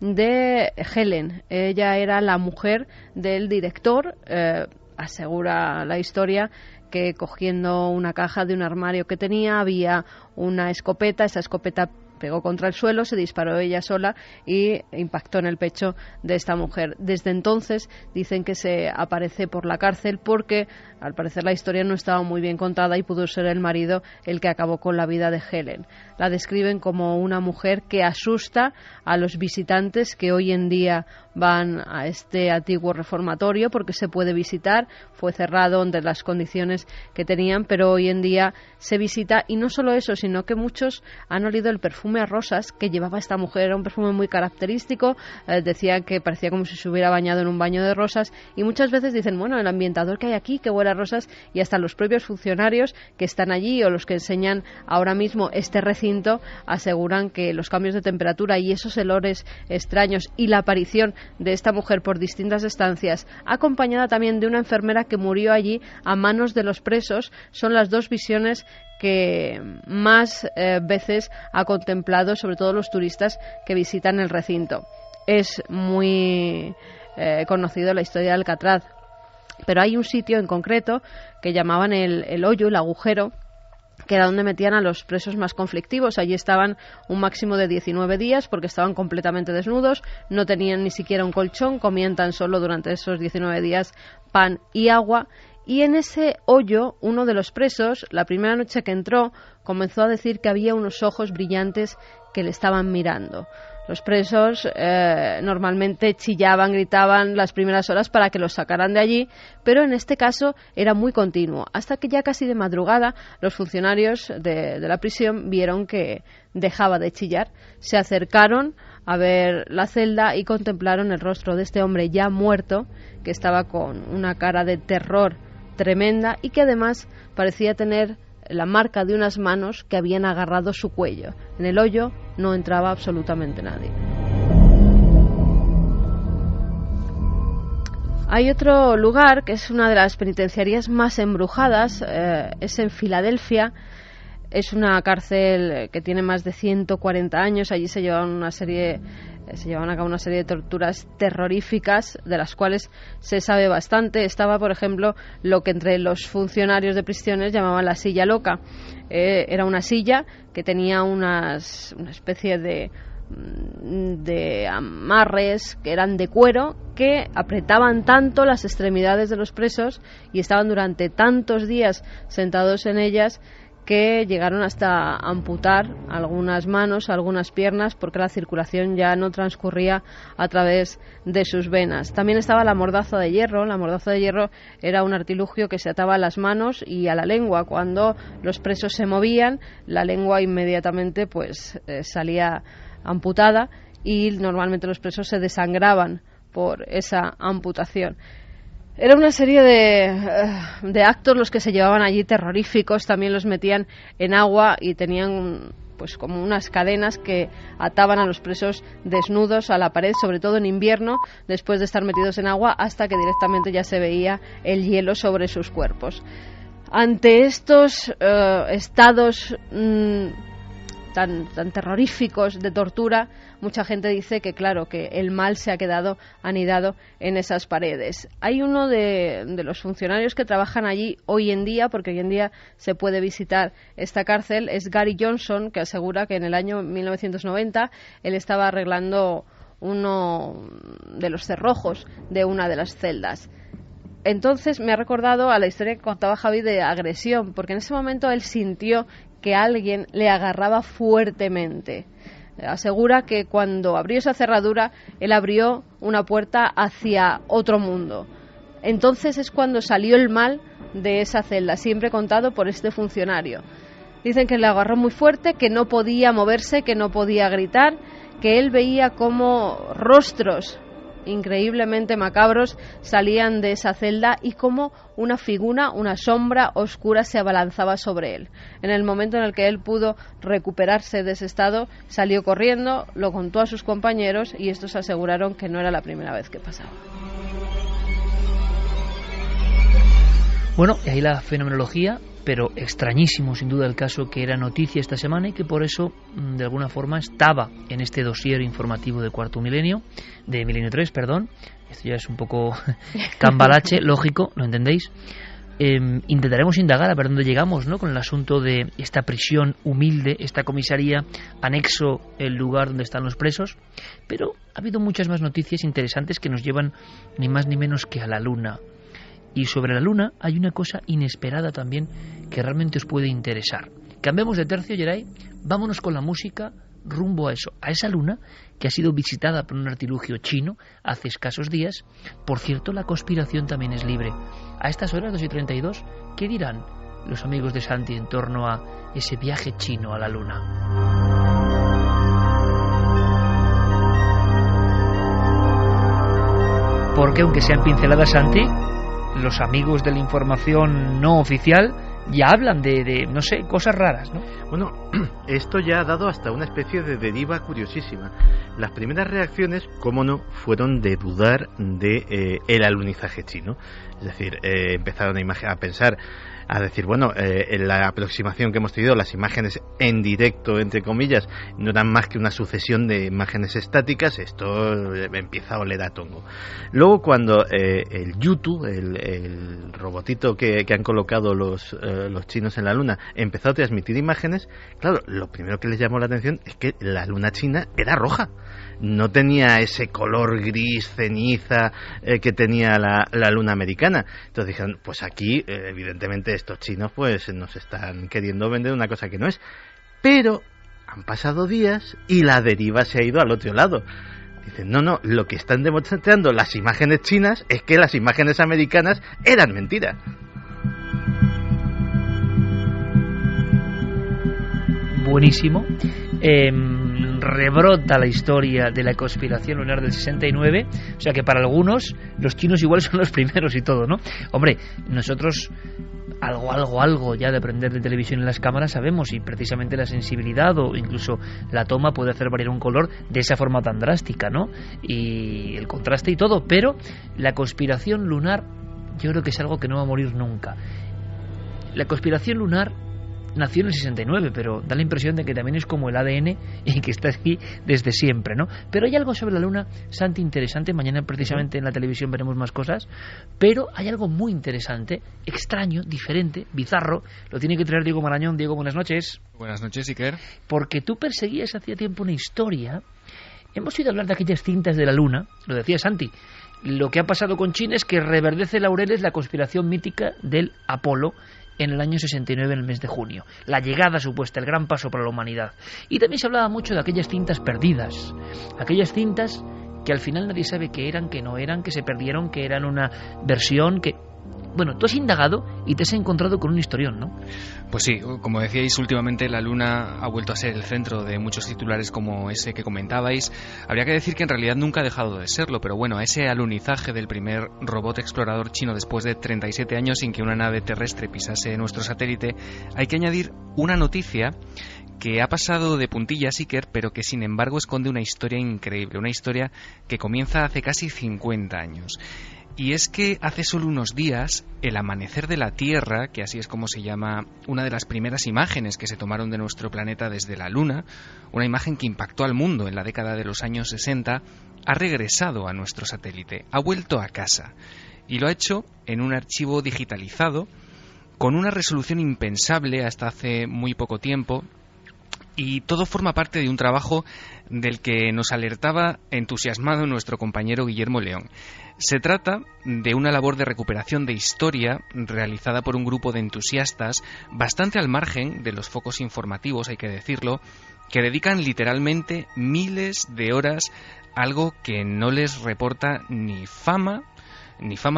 de Helen. Ella era la mujer del director, asegura la historia, que cogiendo una caja de un armario que tenía había una escopeta. Esa escopeta pegó contra el suelo, se disparó ella sola y impactó en el pecho de esta mujer. Desde entonces dicen que se aparece por la cárcel porque al parecer la historia no estaba muy bien contada y pudo ser el marido el que acabó con la vida de Helen. La describen como una mujer que asusta a los visitantes que hoy en día van a este antiguo reformatorio, porque se puede visitar, fue cerrado entre las condiciones que tenían, pero hoy en día se visita. Y no solo eso, sino que muchos han olido el perfume a rosas que llevaba esta mujer. Era un perfume muy característico, decían que parecía como si se hubiera bañado en un baño de rosas, y muchas veces dicen, bueno, el ambientador que hay aquí, que huele a rosas, y hasta los propios funcionarios que están allí o los que enseñan ahora mismo este recinto aseguran que los cambios de temperatura y esos olores extraños y la aparición de esta mujer por distintas estancias, acompañada también de una enfermera que murió allí a manos de los presos, son las dos visiones que más veces ha contemplado, sobre todo los turistas que visitan el recinto. Es muy conocido la historia de Alcatraz, pero hay un sitio en concreto que llamaban el hoyo, el agujero, que era donde metían a los presos más conflictivos. Allí estaban un máximo de 19 días porque estaban completamente desnudos, no tenían ni siquiera un colchón, comían tan solo durante esos 19 días pan y agua. Y en ese hoyo, uno de los presos, la primera noche que entró, comenzó a decir que había unos ojos brillantes que le estaban mirando. Los presos normalmente chillaban, gritaban las primeras horas para que los sacaran de allí, pero en este caso era muy continuo, hasta que ya casi de madrugada los funcionarios de la prisión vieron que dejaba de chillar. Se acercaron a ver la celda y contemplaron el rostro de este hombre ya muerto, que estaba con una cara de terror tremenda y que además parecía tener la marca de unas manos que habían agarrado su cuello. En el hoyo no entraba absolutamente nadie. Hay otro lugar que es una de las penitenciarías más embrujadas, es en Filadelfia. Es una cárcel que tiene más de 140 años. Allí se llevaban a cabo una serie de torturas terroríficas, de las cuales se sabe bastante. Estaba, por ejemplo, lo que entre los funcionarios de prisiones llamaban la silla loca. Era una silla que tenía una especie de amarres que eran de cuero, que apretaban tanto las extremidades de los presos y estaban durante tantos días sentados en ellas que llegaron hasta amputar algunas manos, algunas piernas, porque la circulación ya no transcurría a través de sus venas. También estaba la mordaza de hierro. La mordaza de hierro era un artilugio que se ataba a las manos y a la lengua. Cuando los presos se movían, la lengua inmediatamente salía amputada, y normalmente los presos se desangraban por esa amputación. Era una serie de actos los que se llevaban allí terroríficos, también los metían en agua y tenían pues como unas cadenas que ataban a los presos desnudos a la pared, sobre todo en invierno, después de estar metidos en agua, hasta que directamente ya se veía el hielo sobre sus cuerpos. Ante estos estados tan terroríficos de tortura, mucha gente dice que claro, que el mal se ha quedado anidado en esas paredes. Hay uno de los funcionarios que trabajan allí hoy en día, porque hoy en día se puede visitar esta cárcel, es Gary Johnson, que asegura que en el año 1990 él estaba arreglando uno de los cerrojos de una de las celdas. Entonces me ha recordado a la historia que contaba Javi de agresión, porque en ese momento él sintió que alguien le agarraba fuertemente. Asegura que cuando abrió esa cerradura, él abrió una puerta hacia otro mundo. Entonces es cuando salió el mal de esa celda, siempre contado por este funcionario. Dicen que le agarró muy fuerte, que no podía moverse, que no podía gritar, que él veía como rostros increíblemente macabros salían de esa celda y como una figura, una sombra oscura se abalanzaba sobre él. En el momento en el que él pudo recuperarse de ese estado, salió corriendo, lo contó a sus compañeros y estos aseguraron que no era la primera vez que pasaba. Bueno, y ahí la fenomenología, pero extrañísimo sin duda el caso que era noticia esta semana y que por eso de alguna forma estaba en este dossier informativo de Milenio 3, perdón. Esto ya es un poco cambalache, lógico, ¿lo entendéis? Intentaremos indagar a ver dónde llegamos, ¿no?, con el asunto de esta prisión humilde, esta comisaría anexo el lugar donde están los presos, pero ha habido muchas más noticias interesantes que nos llevan ni más ni menos que a la Luna. Y sobre la Luna hay una cosa inesperada también que realmente os puede interesar. Cambiemos de tercio, Geray, vámonos con la música rumbo a eso, a esa Luna que ha sido visitada por un artilugio chino hace escasos días. Por cierto, la conspiración también es libre. A estas horas, 2:32, ¿qué dirán los amigos de Santi en torno a ese viaje chino a la Luna? Porque aunque sean pinceladas, Santi, los amigos de la información no oficial ya hablan de no sé, cosas raras, ¿no? Bueno, esto ya ha dado hasta una especie de deriva curiosísima. Las primeras reacciones, cómo no, fueron de dudar de el alunizaje chino. Es decir, empezaron a pensar, a decir, bueno, en la aproximación que hemos tenido, las imágenes en directo, entre comillas, no eran más que una sucesión de imágenes estáticas. Esto empieza a oler a tongo. Luego, cuando el Yutu, el robotito que han colocado los chinos en la Luna, empezó a transmitir imágenes, claro, lo primero que les llamó la atención es que la Luna china era roja. No tenía ese color gris, ceniza que tenía la Luna americana. Entonces dijeron, pues aquí, evidentemente, estos chinos pues nos están queriendo vender una cosa que no es. Pero han pasado días y la deriva se ha ido al otro lado. Dicen, no, lo que están demostrando las imágenes chinas es que las imágenes americanas eran mentira. Buenísimo. Rebrota la historia de la conspiración lunar del 69, o sea que para algunos los chinos igual son los primeros y todo, ¿no? Hombre, nosotros algo ya de aprender de televisión en las cámaras sabemos, y precisamente la sensibilidad o incluso la toma puede hacer variar un color de esa forma tan drástica, ¿no? Y el contraste y todo, pero la conspiración lunar yo creo que es algo que no va a morir nunca. La conspiración lunar nació en el 69, pero da la impresión de que también es como el ADN y que está aquí desde siempre, ¿no? Pero hay algo sobre la Luna, Santi, interesante. Mañana precisamente en la televisión veremos más cosas, pero hay algo muy interesante, extraño, diferente, bizarro. Lo tiene que traer Diego Marañón. Diego, buenas noches. Buenas noches, Iker. Porque tú perseguías hacía tiempo una historia. Hemos oído hablar de aquellas cintas de la Luna, lo decía Santi. Lo que ha pasado con China es que reverdece laureles la conspiración mítica del Apolo en el año 69, en el mes de junio. La llegada supuesta, el gran paso para la humanidad. Y también se hablaba mucho de aquellas cintas perdidas. Aquellas cintas que al final nadie sabe qué eran, qué no eran, que se perdieron, que eran una versión, que Bueno, tú has indagado y te has encontrado con un historión, ¿no? Pues sí, como decíais, últimamente la Luna ha vuelto a ser el centro de muchos titulares como ese que comentabais. Habría que decir que en realidad nunca ha dejado de serlo, pero bueno, a ese alunizaje del primer robot explorador chino después de 37 años sin que una nave terrestre pisase nuestro satélite, hay que añadir una noticia que ha pasado de puntillas, Iker, pero que sin embargo esconde una historia increíble, una historia que comienza hace casi 50 años. Y es que hace solo unos días, el amanecer de la Tierra, que así es como se llama una de las primeras imágenes que se tomaron de nuestro planeta desde la Luna, una imagen que impactó al mundo en la década de los años 60, ha regresado a nuestro satélite, ha vuelto a casa. Y lo ha hecho en un archivo digitalizado, con una resolución impensable hasta hace muy poco tiempo, y todo forma parte de un trabajo del que nos alertaba entusiasmado nuestro compañero Guillermo León. Se trata de una labor de recuperación de historia realizada por un grupo de entusiastas bastante al margen de los focos informativos, hay que decirlo, que dedican literalmente miles de horas a algo que no les reporta ni fama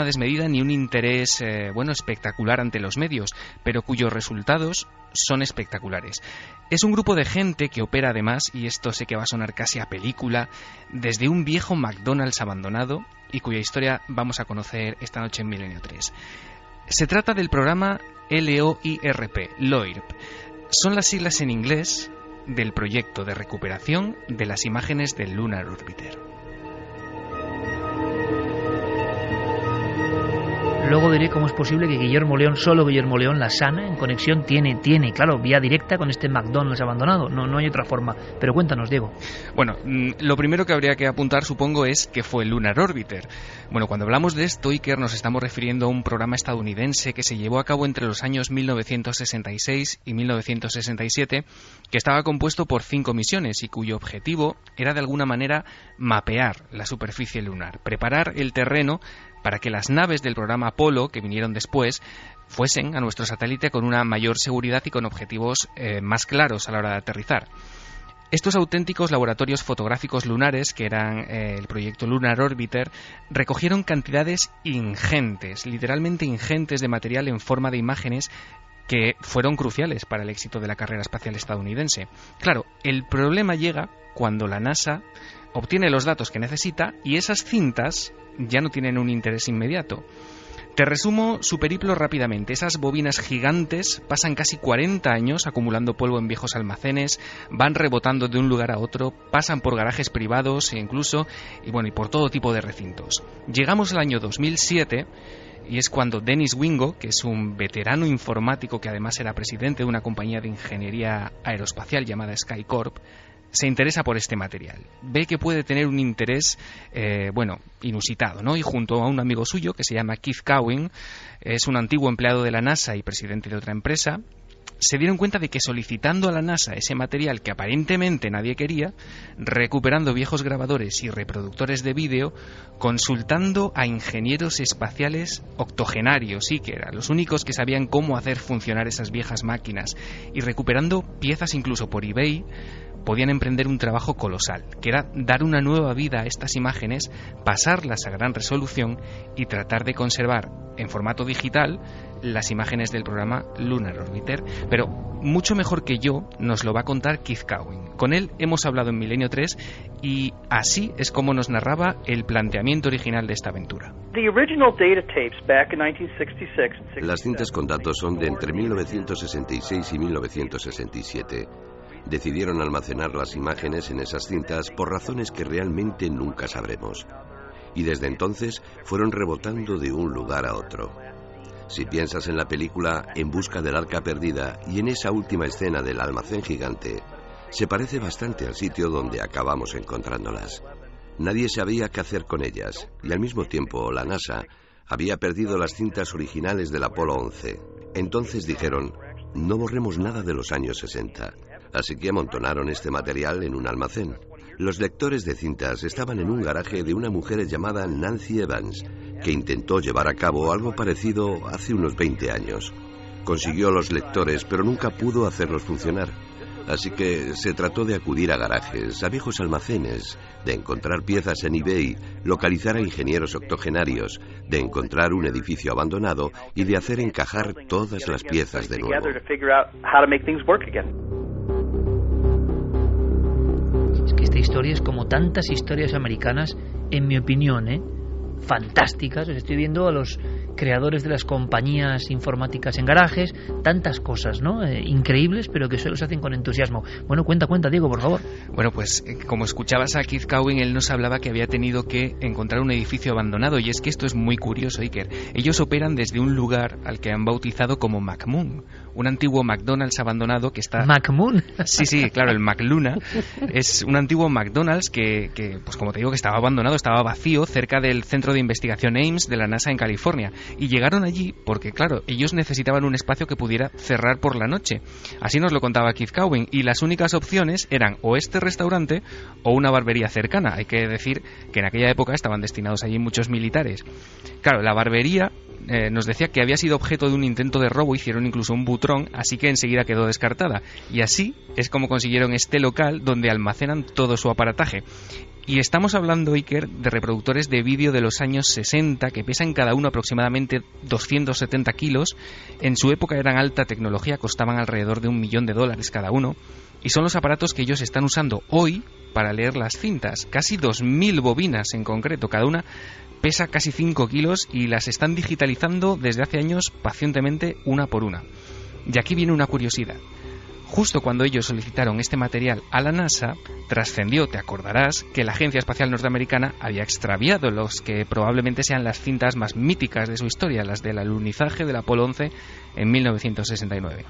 desmedida, ni un interés espectacular ante los medios, pero cuyos resultados son espectaculares. Es un grupo de gente que opera además, y esto sé que va a sonar casi a película, desde un viejo McDonald's abandonado y cuya historia vamos a conocer esta noche en Milenio 3. Se trata del programa LOIRP. Son las siglas en inglés del proyecto de recuperación de las imágenes del Lunar Orbiter. Luego diré cómo es posible que Guillermo León, solo Guillermo León, la sana, en conexión, tiene, claro, vía directa con este McDonald's abandonado. No hay otra forma. Pero cuéntanos, Diego. Bueno, lo primero que habría que apuntar, supongo, es que fue el Lunar Orbiter. Bueno, cuando hablamos de esto, Iker, nos estamos refiriendo a un programa estadounidense que se llevó a cabo entre los años 1966 y 1967, que estaba compuesto por 5 misiones y cuyo objetivo era de alguna manera mapear la superficie lunar, preparar el terreno para que las naves del programa Apolo, que vinieron después, fuesen a nuestro satélite con una mayor seguridad y con objetivos más claros a la hora de aterrizar. Estos auténticos laboratorios fotográficos lunares, que eran el proyecto Lunar Orbiter, recogieron cantidades ingentes, literalmente ingentes, de material en forma de imágenes que fueron cruciales para el éxito de la carrera espacial estadounidense. Claro, el problema llega cuando la NASA obtiene los datos que necesita y esas cintas ya no tienen un interés inmediato. Te resumo su periplo rápidamente. Esas bobinas gigantes pasan casi 40 años acumulando polvo en viejos almacenes, van rebotando de un lugar a otro, pasan por garajes privados e incluso, y por todo tipo de recintos. Llegamos al año 2007 y es cuando Dennis Wingo, que es un veterano informático que además era presidente de una compañía de ingeniería aeroespacial llamada SkyCorp, se interesa por este material. Ve que puede tener un interés, inusitado, ¿no? Y junto a un amigo suyo que se llama Keith Cowan, es un antiguo empleado de la NASA y presidente de otra empresa, se dieron cuenta de que solicitando a la NASA ese material que aparentemente nadie quería, recuperando viejos grabadores y reproductores de vídeo, consultando a ingenieros espaciales octogenarios, sí, que eran los únicos que sabían cómo hacer funcionar esas viejas máquinas, y recuperando piezas incluso por eBay, podían emprender un trabajo colosal, que era dar una nueva vida a estas imágenes, pasarlas a gran resolución y tratar de conservar en formato digital las imágenes del programa Lunar Orbiter. Pero mucho mejor que yo nos lo va a contar Keith Cowan. Con él hemos hablado en Milenio 3 y así es como nos narraba el planteamiento original de esta aventura. Las cintas con datos son de entre 1966 y 1967. Decidieron almacenar las imágenes en esas cintas por razones que realmente nunca sabremos. Y desde entonces fueron rebotando de un lugar a otro. Si piensas en la película En busca del arca perdida y en esa última escena del almacén gigante, se parece bastante al sitio donde acabamos encontrándolas. Nadie sabía qué hacer con ellas y al mismo tiempo la NASA había perdido las cintas originales del Apolo 11. Entonces dijeron, no borremos nada de los años 60. Así que amontonaron este material en un almacén. Los lectores de cintas estaban en un garaje de una mujer llamada Nancy Evans, que intentó llevar a cabo algo parecido hace unos 20 años. Consiguió los lectores, pero nunca pudo hacerlos funcionar. Así que se trató de acudir a garajes, a viejos almacenes, de encontrar piezas en eBay, localizar a ingenieros octogenarios, de encontrar un edificio abandonado y de hacer encajar todas las piezas de nuevo. Es que esta historia es como tantas historias americanas, en mi opinión, fantásticas. Os estoy viendo a los creadores de las compañías informáticas en garajes, tantas cosas, ¿no? Increíbles, pero que solo se hacen con entusiasmo. Bueno, cuenta, Diego, por favor. Bueno, pues como escuchabas a Keith Cowen, él nos hablaba que había tenido que encontrar un edificio abandonado, y es que esto es muy curioso, Iker. Ellos operan desde un lugar al que han bautizado como McMoon, un antiguo McDonald's abandonado que está... ¿McMoon? Sí, claro, el McLuna es un antiguo McDonald's que, pues como te digo, que estaba abandonado, estaba vacío, cerca del centro de investigación Ames de la NASA en California. Y llegaron allí porque, claro, ellos necesitaban un espacio que pudiera cerrar por la noche. Así nos lo contaba Keith Cowen, y las únicas opciones eran o este restaurante o una barbería cercana. Hay que decir que en aquella época estaban destinados allí muchos militares. Claro, la barbería nos decía que había sido objeto de un intento de robo, hicieron incluso un butrón, así que enseguida quedó descartada. Y así es como consiguieron este local donde almacenan todo su aparataje. Y estamos hablando, Iker, de reproductores de vídeo de los años 60 que pesan cada uno aproximadamente 270 kilos. En su época eran alta tecnología, costaban alrededor de $1 millón cada uno. Y son los aparatos que ellos están usando hoy para leer las cintas. Casi 2.000 bobinas en concreto, cada una pesa casi 5 kilos y las están digitalizando desde hace años pacientemente una por una. Y aquí viene una curiosidad. Justo cuando ellos solicitaron este material a la NASA, trascendió, te acordarás, que la Agencia Espacial Norteamericana había extraviado los que probablemente sean las cintas más míticas de su historia, las del alunizaje del Apolo 11 en 1969.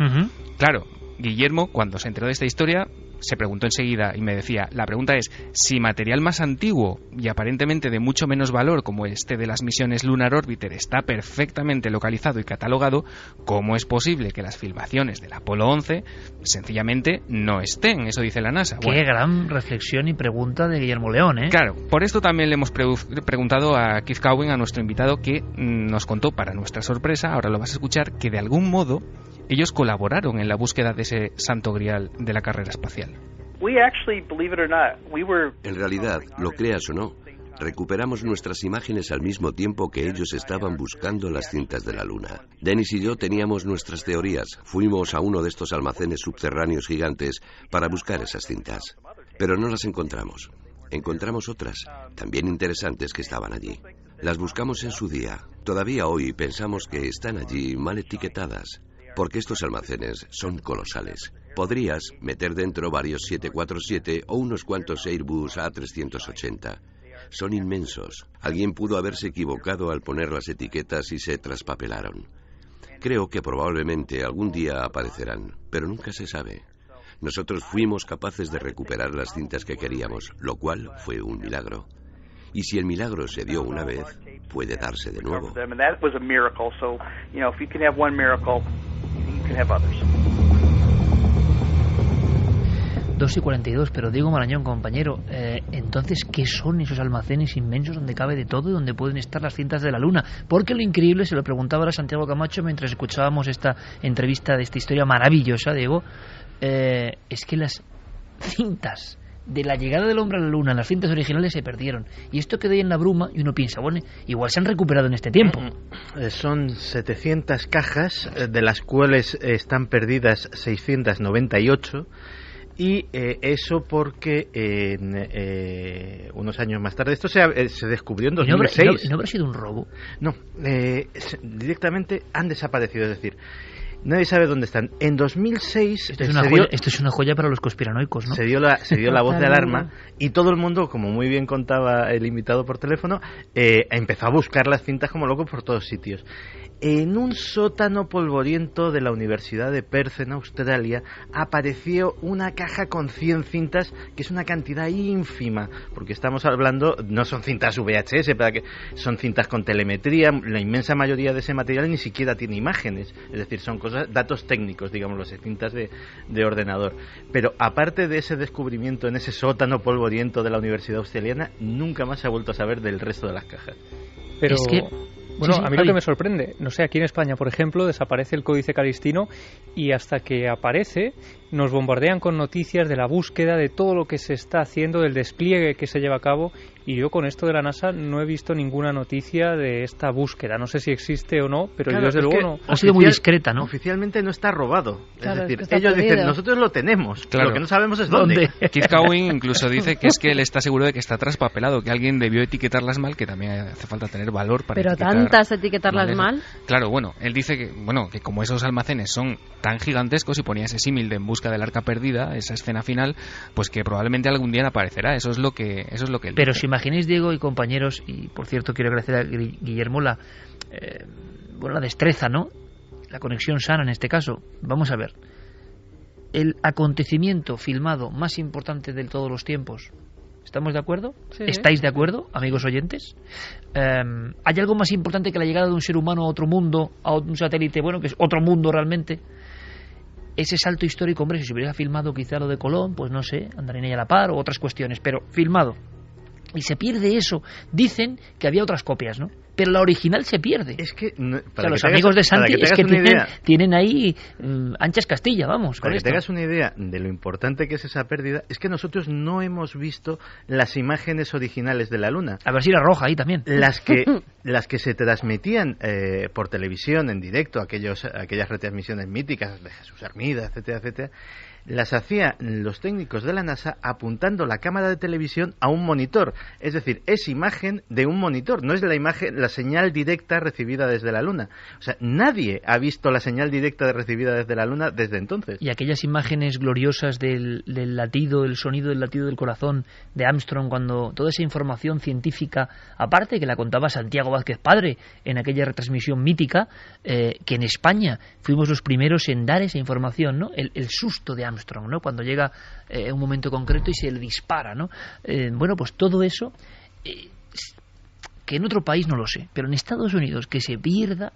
Claro, Guillermo, cuando se enteró de esta historia, se preguntó enseguida y me decía, la pregunta es, si material más antiguo y aparentemente de mucho menos valor como este de las misiones Lunar Orbiter está perfectamente localizado y catalogado, ¿cómo es posible que las filmaciones del Apolo 11 sencillamente no estén? Eso dice la NASA. Qué gran reflexión y pregunta de Guillermo León, ¿eh? Claro, por esto también le hemos preguntado a Keith Cowen, a nuestro invitado, que nos contó, para nuestra sorpresa, ahora lo vas a escuchar, que de algún modo ellos colaboraron en la búsqueda de ese santo grial de la carrera espacial. En realidad, lo creas o no, recuperamos nuestras imágenes al mismo tiempo que ellos estaban buscando las cintas de la Luna. Dennis y yo teníamos nuestras teorías. Fuimos a uno de estos almacenes subterráneos gigantes para buscar esas cintas, pero no las encontramos. Encontramos otras, también interesantes, que estaban allí. Las buscamos en su día. Todavía hoy pensamos que están allí mal etiquetadas, porque estos almacenes son colosales. Podrías meter dentro varios 747 o unos cuantos Airbus A380. Son inmensos. Alguien pudo haberse equivocado al poner las etiquetas y se traspapelaron. Creo que probablemente algún día aparecerán, pero nunca se sabe. Nosotros fuimos capaces de recuperar las cintas que queríamos, lo cual fue un milagro. Y si el milagro se dio una vez, puede darse de nuevo. 2:42, pero Diego Marañón, compañero, entonces, ¿qué son esos almacenes inmensos donde cabe de todo y donde pueden estar las cintas de la Luna? Porque lo increíble, se lo preguntaba ahora Santiago Camacho mientras escuchábamos esta entrevista de esta historia maravillosa, Diego, es que las cintas de la llegada del hombre a la Luna, las cintas originales se perdieron. Y esto quedó ahí en la bruma y uno piensa, bueno, igual se han recuperado en este tiempo. Son 700 cajas, de las cuales están perdidas 698. Y eso porque unos años más tarde, esto se descubrió en 2006. ¿No habrá sido un robo? No, directamente han desaparecido, es decir, nadie sabe dónde están. En 2006... Esto es una joya para los conspiranoicos, ¿no? Se dio la voz de alarma y todo el mundo, como muy bien contaba el invitado por teléfono, empezó a buscar las cintas como loco por todos sitios. En un sótano polvoriento de la Universidad de Perth, en Australia, apareció una caja con 100 cintas, que es una cantidad ínfima, porque estamos hablando, no son cintas VHS, son cintas con telemetría. La inmensa mayoría de ese material ni siquiera tiene imágenes, es decir, son datos técnicos, digámoslo así, cintas de ordenador. Pero aparte de ese descubrimiento en ese sótano polvoriento de la Universidad Australiana, nunca más se ha vuelto a saber del resto de las cajas. Pero... Es que... Bueno, sí, a mí lo que me sorprende, no sé, aquí en España, por ejemplo, desaparece el Códice Calistino y hasta que aparece nos bombardean con noticias de la búsqueda, de todo lo que se está haciendo, del despliegue que se lleva a cabo, y yo con esto de la NASA no he visto ninguna noticia de esta búsqueda. No sé si existe o no, pero claro, yo desde luego no. Ha sido muy discreta, ¿no? Oficialmente no está robado. Claro, es decir, es que ellos perdido. dicen, nosotros lo tenemos, Claro. lo que no sabemos es dónde. Keith Cowing incluso dice que es que él está seguro de que está traspapelado, que alguien debió etiquetarlas mal, que también hace falta tener valor para Pero etiquetar tantas etiquetarlas mal. Claro, bueno, él dice que como esos almacenes son tan gigantescos, y ponía ese símil de En busca del arca perdida, esa escena final, pues que probablemente algún día aparecerá. Eso es lo que él Pero dice. si imagináis, Diego y compañeros, y por cierto quiero agradecer a Guillermo la destreza, ¿no? La conexión sana en este caso. Vamos a ver. El acontecimiento filmado más importante de todos los tiempos. ¿Estamos de acuerdo? Sí. ¿Estáis de acuerdo, amigos oyentes? ¿Hay algo más importante que la llegada de un ser humano a otro mundo, a un satélite, bueno, que es otro mundo realmente? Ese salto histórico, hombre, si se hubiera filmado quizá lo de Colón, pues no sé, Andarina y a la par o otras cuestiones, pero filmado. Y se pierde eso. Dicen que había otras copias, ¿no? Pero la original se pierde. Es que los amigos de Santi es que tienen ahí anchas Castilla, vamos. Para que te hagas una idea de lo importante que es esa pérdida, es que nosotros no hemos visto las imágenes originales de la Luna. A ver si era roja ahí también. Las que se transmitían por televisión en directo, aquellas retransmisiones míticas de Jesús Hermida, etcétera, etcétera, las hacían los técnicos de la NASA apuntando la cámara de televisión a un monitor. Es decir, es imagen de un monitor, no es la señal directa recibida desde la Luna. O sea, nadie ha visto la señal directa recibida desde la Luna desde entonces. Y aquellas imágenes gloriosas del latido, el sonido del latido del corazón de Armstrong, cuando toda esa información científica, aparte que la contaba Santiago Vázquez Padre en aquella retransmisión mítica, que en España fuimos los primeros en dar esa información, ¿no? El susto de Armstrong, ¿no? Cuando llega un momento concreto y se le dispara, ¿no? Bueno, pues todo eso, que en otro país no lo sé, pero en Estados Unidos que se pierda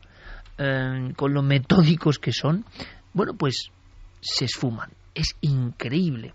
con lo metódicos que son, bueno, pues se esfuman. Es increíble.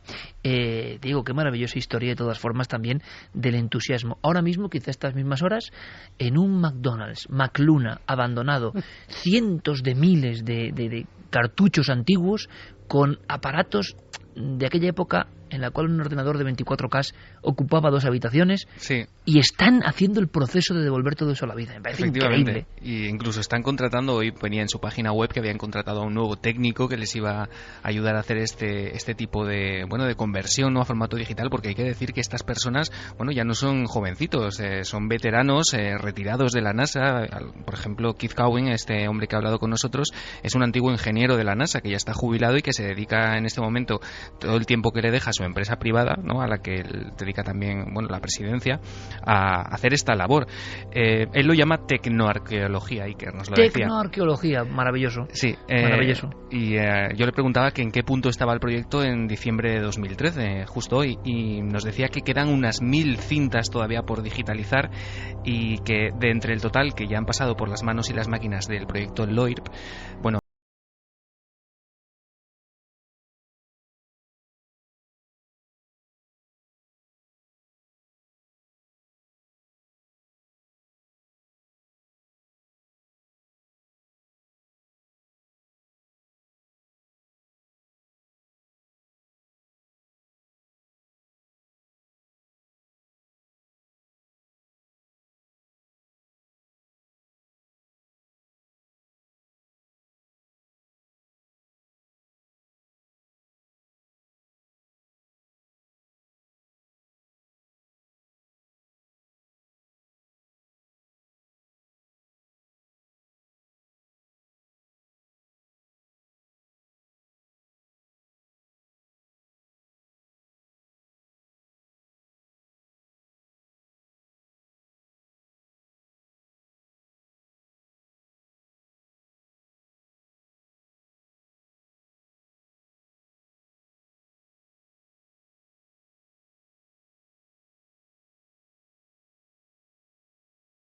Digo, qué maravillosa historia de todas formas también del entusiasmo. Ahora mismo, quizá a estas mismas horas, en un McDonald's, McLuna, abandonado, cientos de miles de cartuchos antiguos con aparatos de aquella época en la cual un ordenador de 24K ocupaba 2 habitaciones, sí, y están haciendo el proceso de devolver todo eso a la vida. Me parece increíble. Y incluso están contratando, hoy venía en su página web que habían contratado a un nuevo técnico que les iba a ayudar a hacer este tipo de conversión, ¿no?, a formato digital, porque hay que decir que estas personas, bueno, ya no son jovencitos, son veteranos retirados de la NASA. Por ejemplo, Keith Cowing, este hombre que ha hablado con nosotros, es un antiguo ingeniero de la NASA que ya está jubilado y que se dedica en este momento todo el tiempo que le deja su empresa privada, ¿no?, a la que él dedica también, bueno, la presidencia, a hacer esta labor. Él lo llama tecnoarqueología, Iker nos lo decía. Tecnoarqueología, maravilloso. Sí, maravilloso. Y yo le preguntaba que en qué punto estaba el proyecto en diciembre de 2013, justo hoy, y nos decía que quedan unas 1000 cintas todavía por digitalizar, y que de entre el total que ya han pasado por las manos y las máquinas del proyecto LOIRP, bueno,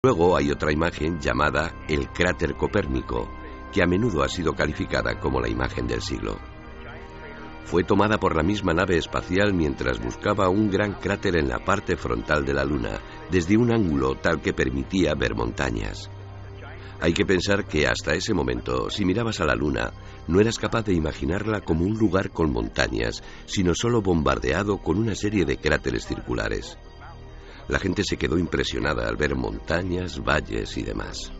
Luego hay otra imagen llamada el cráter Copérnico, que a menudo ha sido calificada como la imagen del siglo. Fue tomada por la misma nave espacial mientras buscaba un gran cráter en la parte frontal de la Luna, desde un ángulo tal que permitía ver montañas. Hay que pensar que hasta ese momento, si mirabas a la Luna, no eras capaz de imaginarla como un lugar con montañas, sino solo bombardeado con una serie de cráteres circulares. La gente se quedó impresionada al ver montañas, valles y demás.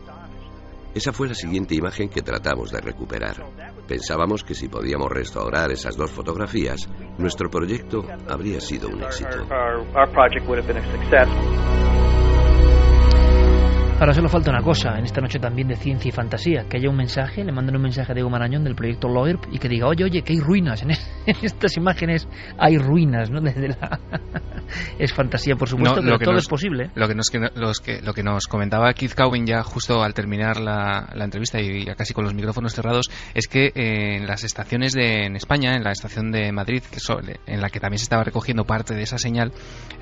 Esa fue la siguiente imagen que tratamos de recuperar. Pensábamos que si podíamos restaurar esas dos fotografías, nuestro proyecto habría sido un éxito. Ahora solo falta una cosa, en esta noche también de ciencia y fantasía, que haya un mensaje, le manden un mensaje a Diego Marañón del proyecto LOIRP y que diga, oye, que hay ruinas, en estas imágenes hay ruinas, ¿no? Desde la... Es fantasía, por supuesto, pero todo es posible. Lo que nos comentaba Keith Cowen ya justo al terminar la entrevista y ya casi con los micrófonos cerrados, es que en las estaciones en España, en la estación de Madrid, en la que también se estaba recogiendo parte de esa señal,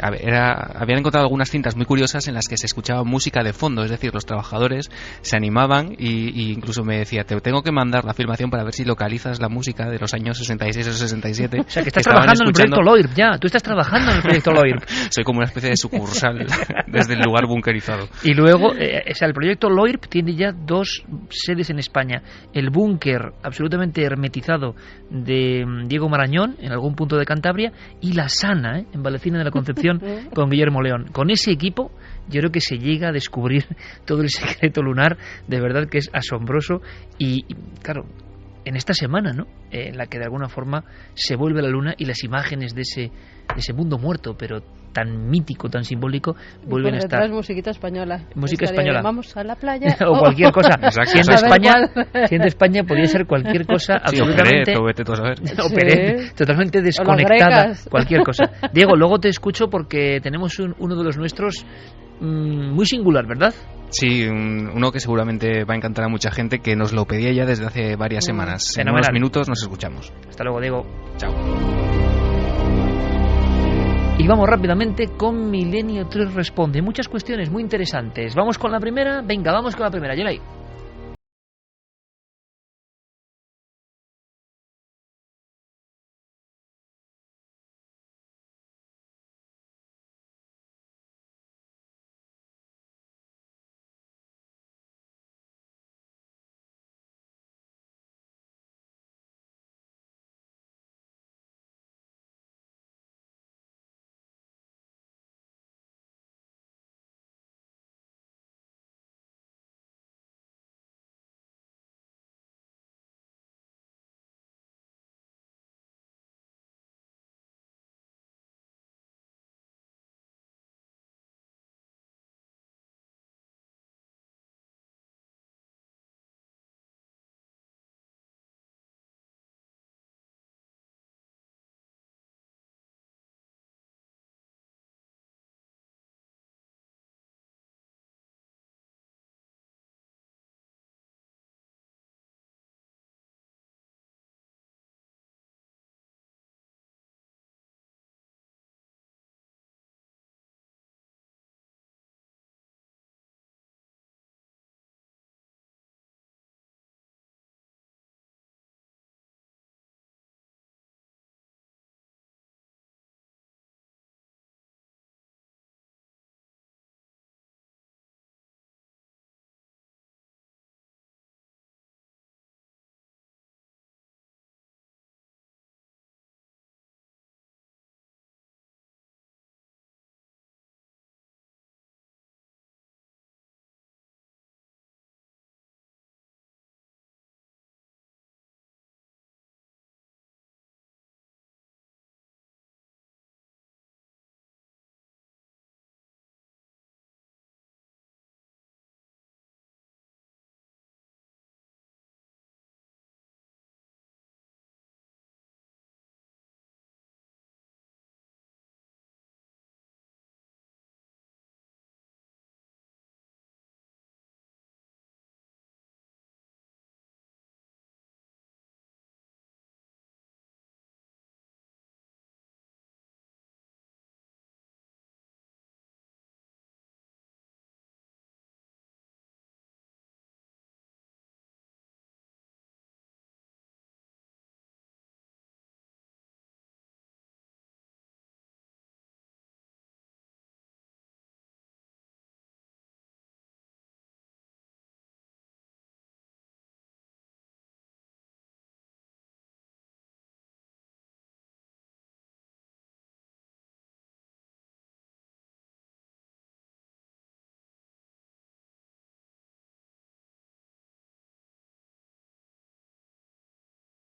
habían encontrado algunas cintas muy curiosas en las que se escuchaba música de fondo, es decir, los trabajadores se animaban y incluso me decía, te tengo que mandar la filmación para ver si localizas la música de los años 66 o 67. O sea, que estás trabajando en el proyecto LOIRP ya, tú estás trabajando en el proyecto LOIRP. Soy como una especie de sucursal desde el lugar bunkerizado. Y luego, el proyecto LOIRP tiene ya 2 sedes en España. El búnker absolutamente hermetizado de Diego Marañón, en algún punto de Cantabria, y la Sana, en Valecina de la Concepción, con Guillermo León. Con ese equipo, yo creo que se llega a descubrir todo el secreto lunar, de verdad que es asombroso. Y claro, en esta semana, ¿no? En la que de alguna forma se vuelve la luna y las imágenes de ese mundo muerto, pero tan mítico, tan simbólico, vuelven a estar. Musiquita española. Música española. Vamos a la playa. O cualquier cosa. Exacto. Siendo España podría ser cualquier cosa absolutamente. Totalmente desconectada. Cualquier cosa. Diego, luego te escucho porque tenemos uno de los nuestros muy singular, ¿verdad? Sí, uno que seguramente va a encantar a mucha gente, que nos lo pedía ya desde hace varias semanas. Fenomenal. En unos minutos nos escuchamos. Hasta luego, Diego. Chao. Y vamos rápidamente con Milenio 3 Responde. Muchas cuestiones muy interesantes. Vamos con la primera. Venga, vamos con la primera. Yolai.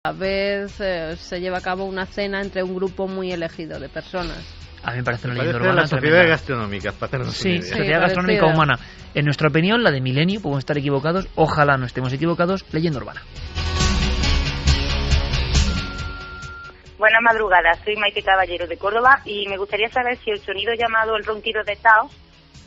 A veces se lleva a cabo una cena entre un grupo muy elegido de personas. A mí me parece una leyenda urbana. Las sociedades gastronómicas, para hacernos una idea. Sociedad gastronómica humana. En nuestra opinión, la de Milenio, podemos estar equivocados, ojalá no estemos equivocados, leyenda urbana. Buenas madrugadas, soy Maite Caballero de Córdoba y me gustaría saber si el sonido llamado el ronquido de Taos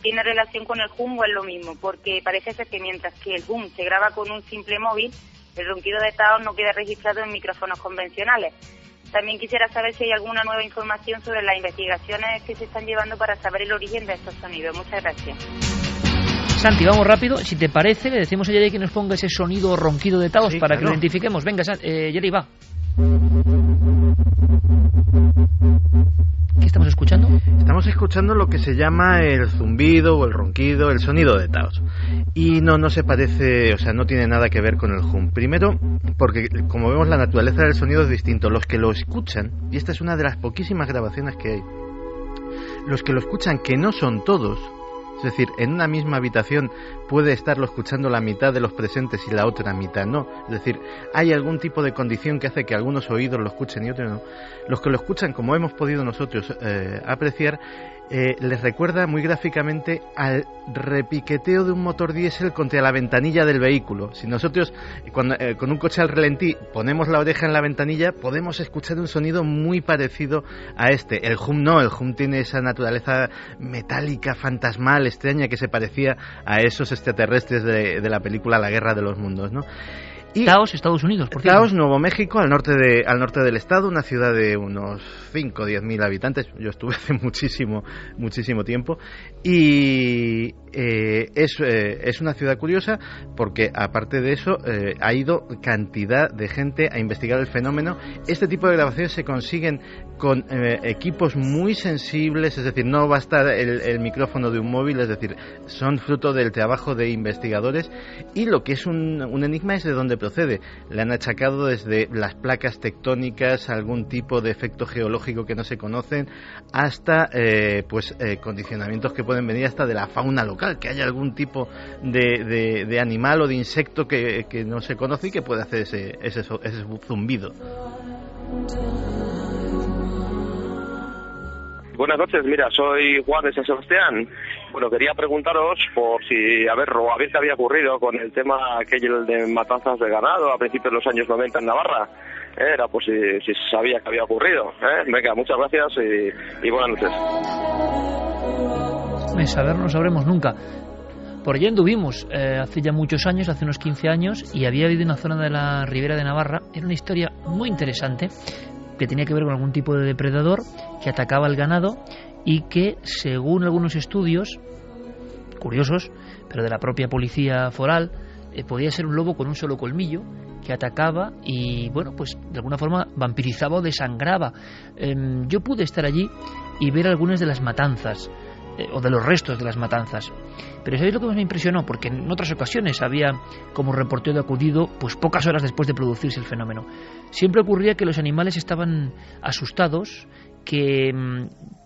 tiene relación con el hum o es lo mismo, porque parece ser que mientras que el hum se graba con un simple móvil, el ronquido de Taos no queda registrado en micrófonos convencionales. También quisiera saber si hay alguna nueva información sobre las investigaciones que se están llevando para saber el origen de estos sonidos. Muchas gracias. Santi, vamos rápido. Si te parece, le decimos a Yeri que nos ponga ese sonido ronquido de Taos para que lo identifiquemos. Venga, Yeri, va. ¿Qué estamos escuchando? Estamos escuchando lo que se llama el zumbido o el ronquido, el sonido de Taos. Y no se parece, o sea, no tiene nada que ver con el hum. Primero, porque como vemos la naturaleza del sonido es distinto. Los que lo escuchan, y esta es una de las poquísimas grabaciones que hay, los que lo escuchan, que no son todos, es decir, en una misma habitación puede estarlo escuchando la mitad de los presentes y la otra mitad no. Es decir, hay algún tipo de condición que hace que algunos oídos lo escuchen y otros no. Los que lo escuchan, como hemos podido nosotros apreciar, les recuerda muy gráficamente al repiqueteo de un motor diésel contra la ventanilla del vehículo. Si nosotros con un coche al ralentí ponemos la oreja en la ventanilla, podemos escuchar un sonido muy parecido a este. El hum no, el hum tiene esa naturaleza metálica, fantasmal, extraña, que se parecía a esos extraterrestres de la película La Guerra de los Mundos, ¿no? Y Taos, Estados Unidos, por cierto. Taos, Nuevo México, al norte del estado, una ciudad de unos 5 o 10.000 habitantes. Yo estuve hace muchísimo tiempo. Y es una ciudad curiosa porque, aparte de eso, ha ido cantidad de gente a investigar el fenómeno. Este tipo de grabaciones se consiguen con equipos muy sensibles, es decir, no basta el micrófono de un móvil, es decir, son fruto del trabajo de investigadores. Y lo que es un enigma es de dónde procede. Le han achacado desde las placas tectónicas, algún tipo de efecto geológico que no se conocen, hasta condicionamientos que pueden venir hasta de la fauna local, que haya algún tipo de animal o de insecto que no se conoce y que puede hacer ese zumbido. Buenas noches, mira, soy Juan de San Sebastián. Bueno, quería preguntaros por si, a ver qué había ocurrido con el tema aquel de matanzas de ganado a principios de los años 90 en Navarra. Era pues si se sabía que había ocurrido. Venga, muchas gracias y buenas noches. Saber no sabremos nunca. Por allí anduvimos hace ya muchos años, hace unos 15 años, y había habido una zona de la Ribera de Navarra. Era una historia muy interesante que tenía que ver con algún tipo de depredador que atacaba al ganado y que, según algunos estudios curiosos, pero de la propia policía foral, podía ser un lobo con un solo colmillo que atacaba y, bueno, pues de alguna forma vampirizaba o desangraba. Yo pude estar allí y ver algunas de las matanzas, o de los restos de las matanzas. Pero ¿sabéis lo que más me impresionó? Porque en otras ocasiones había como reportero acudido pues pocas horas después de producirse el fenómeno. Siempre ocurría que los animales estaban asustados, que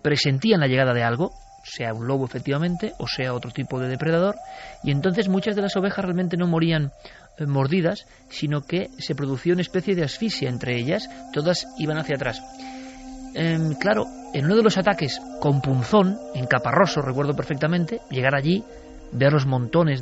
presentían la llegada de algo, sea un lobo efectivamente, o sea otro tipo de depredador, y entonces muchas de las ovejas realmente no morían mordidas, sino que se producía una especie de asfixia entre ellas, todas iban hacia atrás. Claro, en uno de los ataques con punzón, en Caparroso, recuerdo perfectamente, llegar allí, ver los montones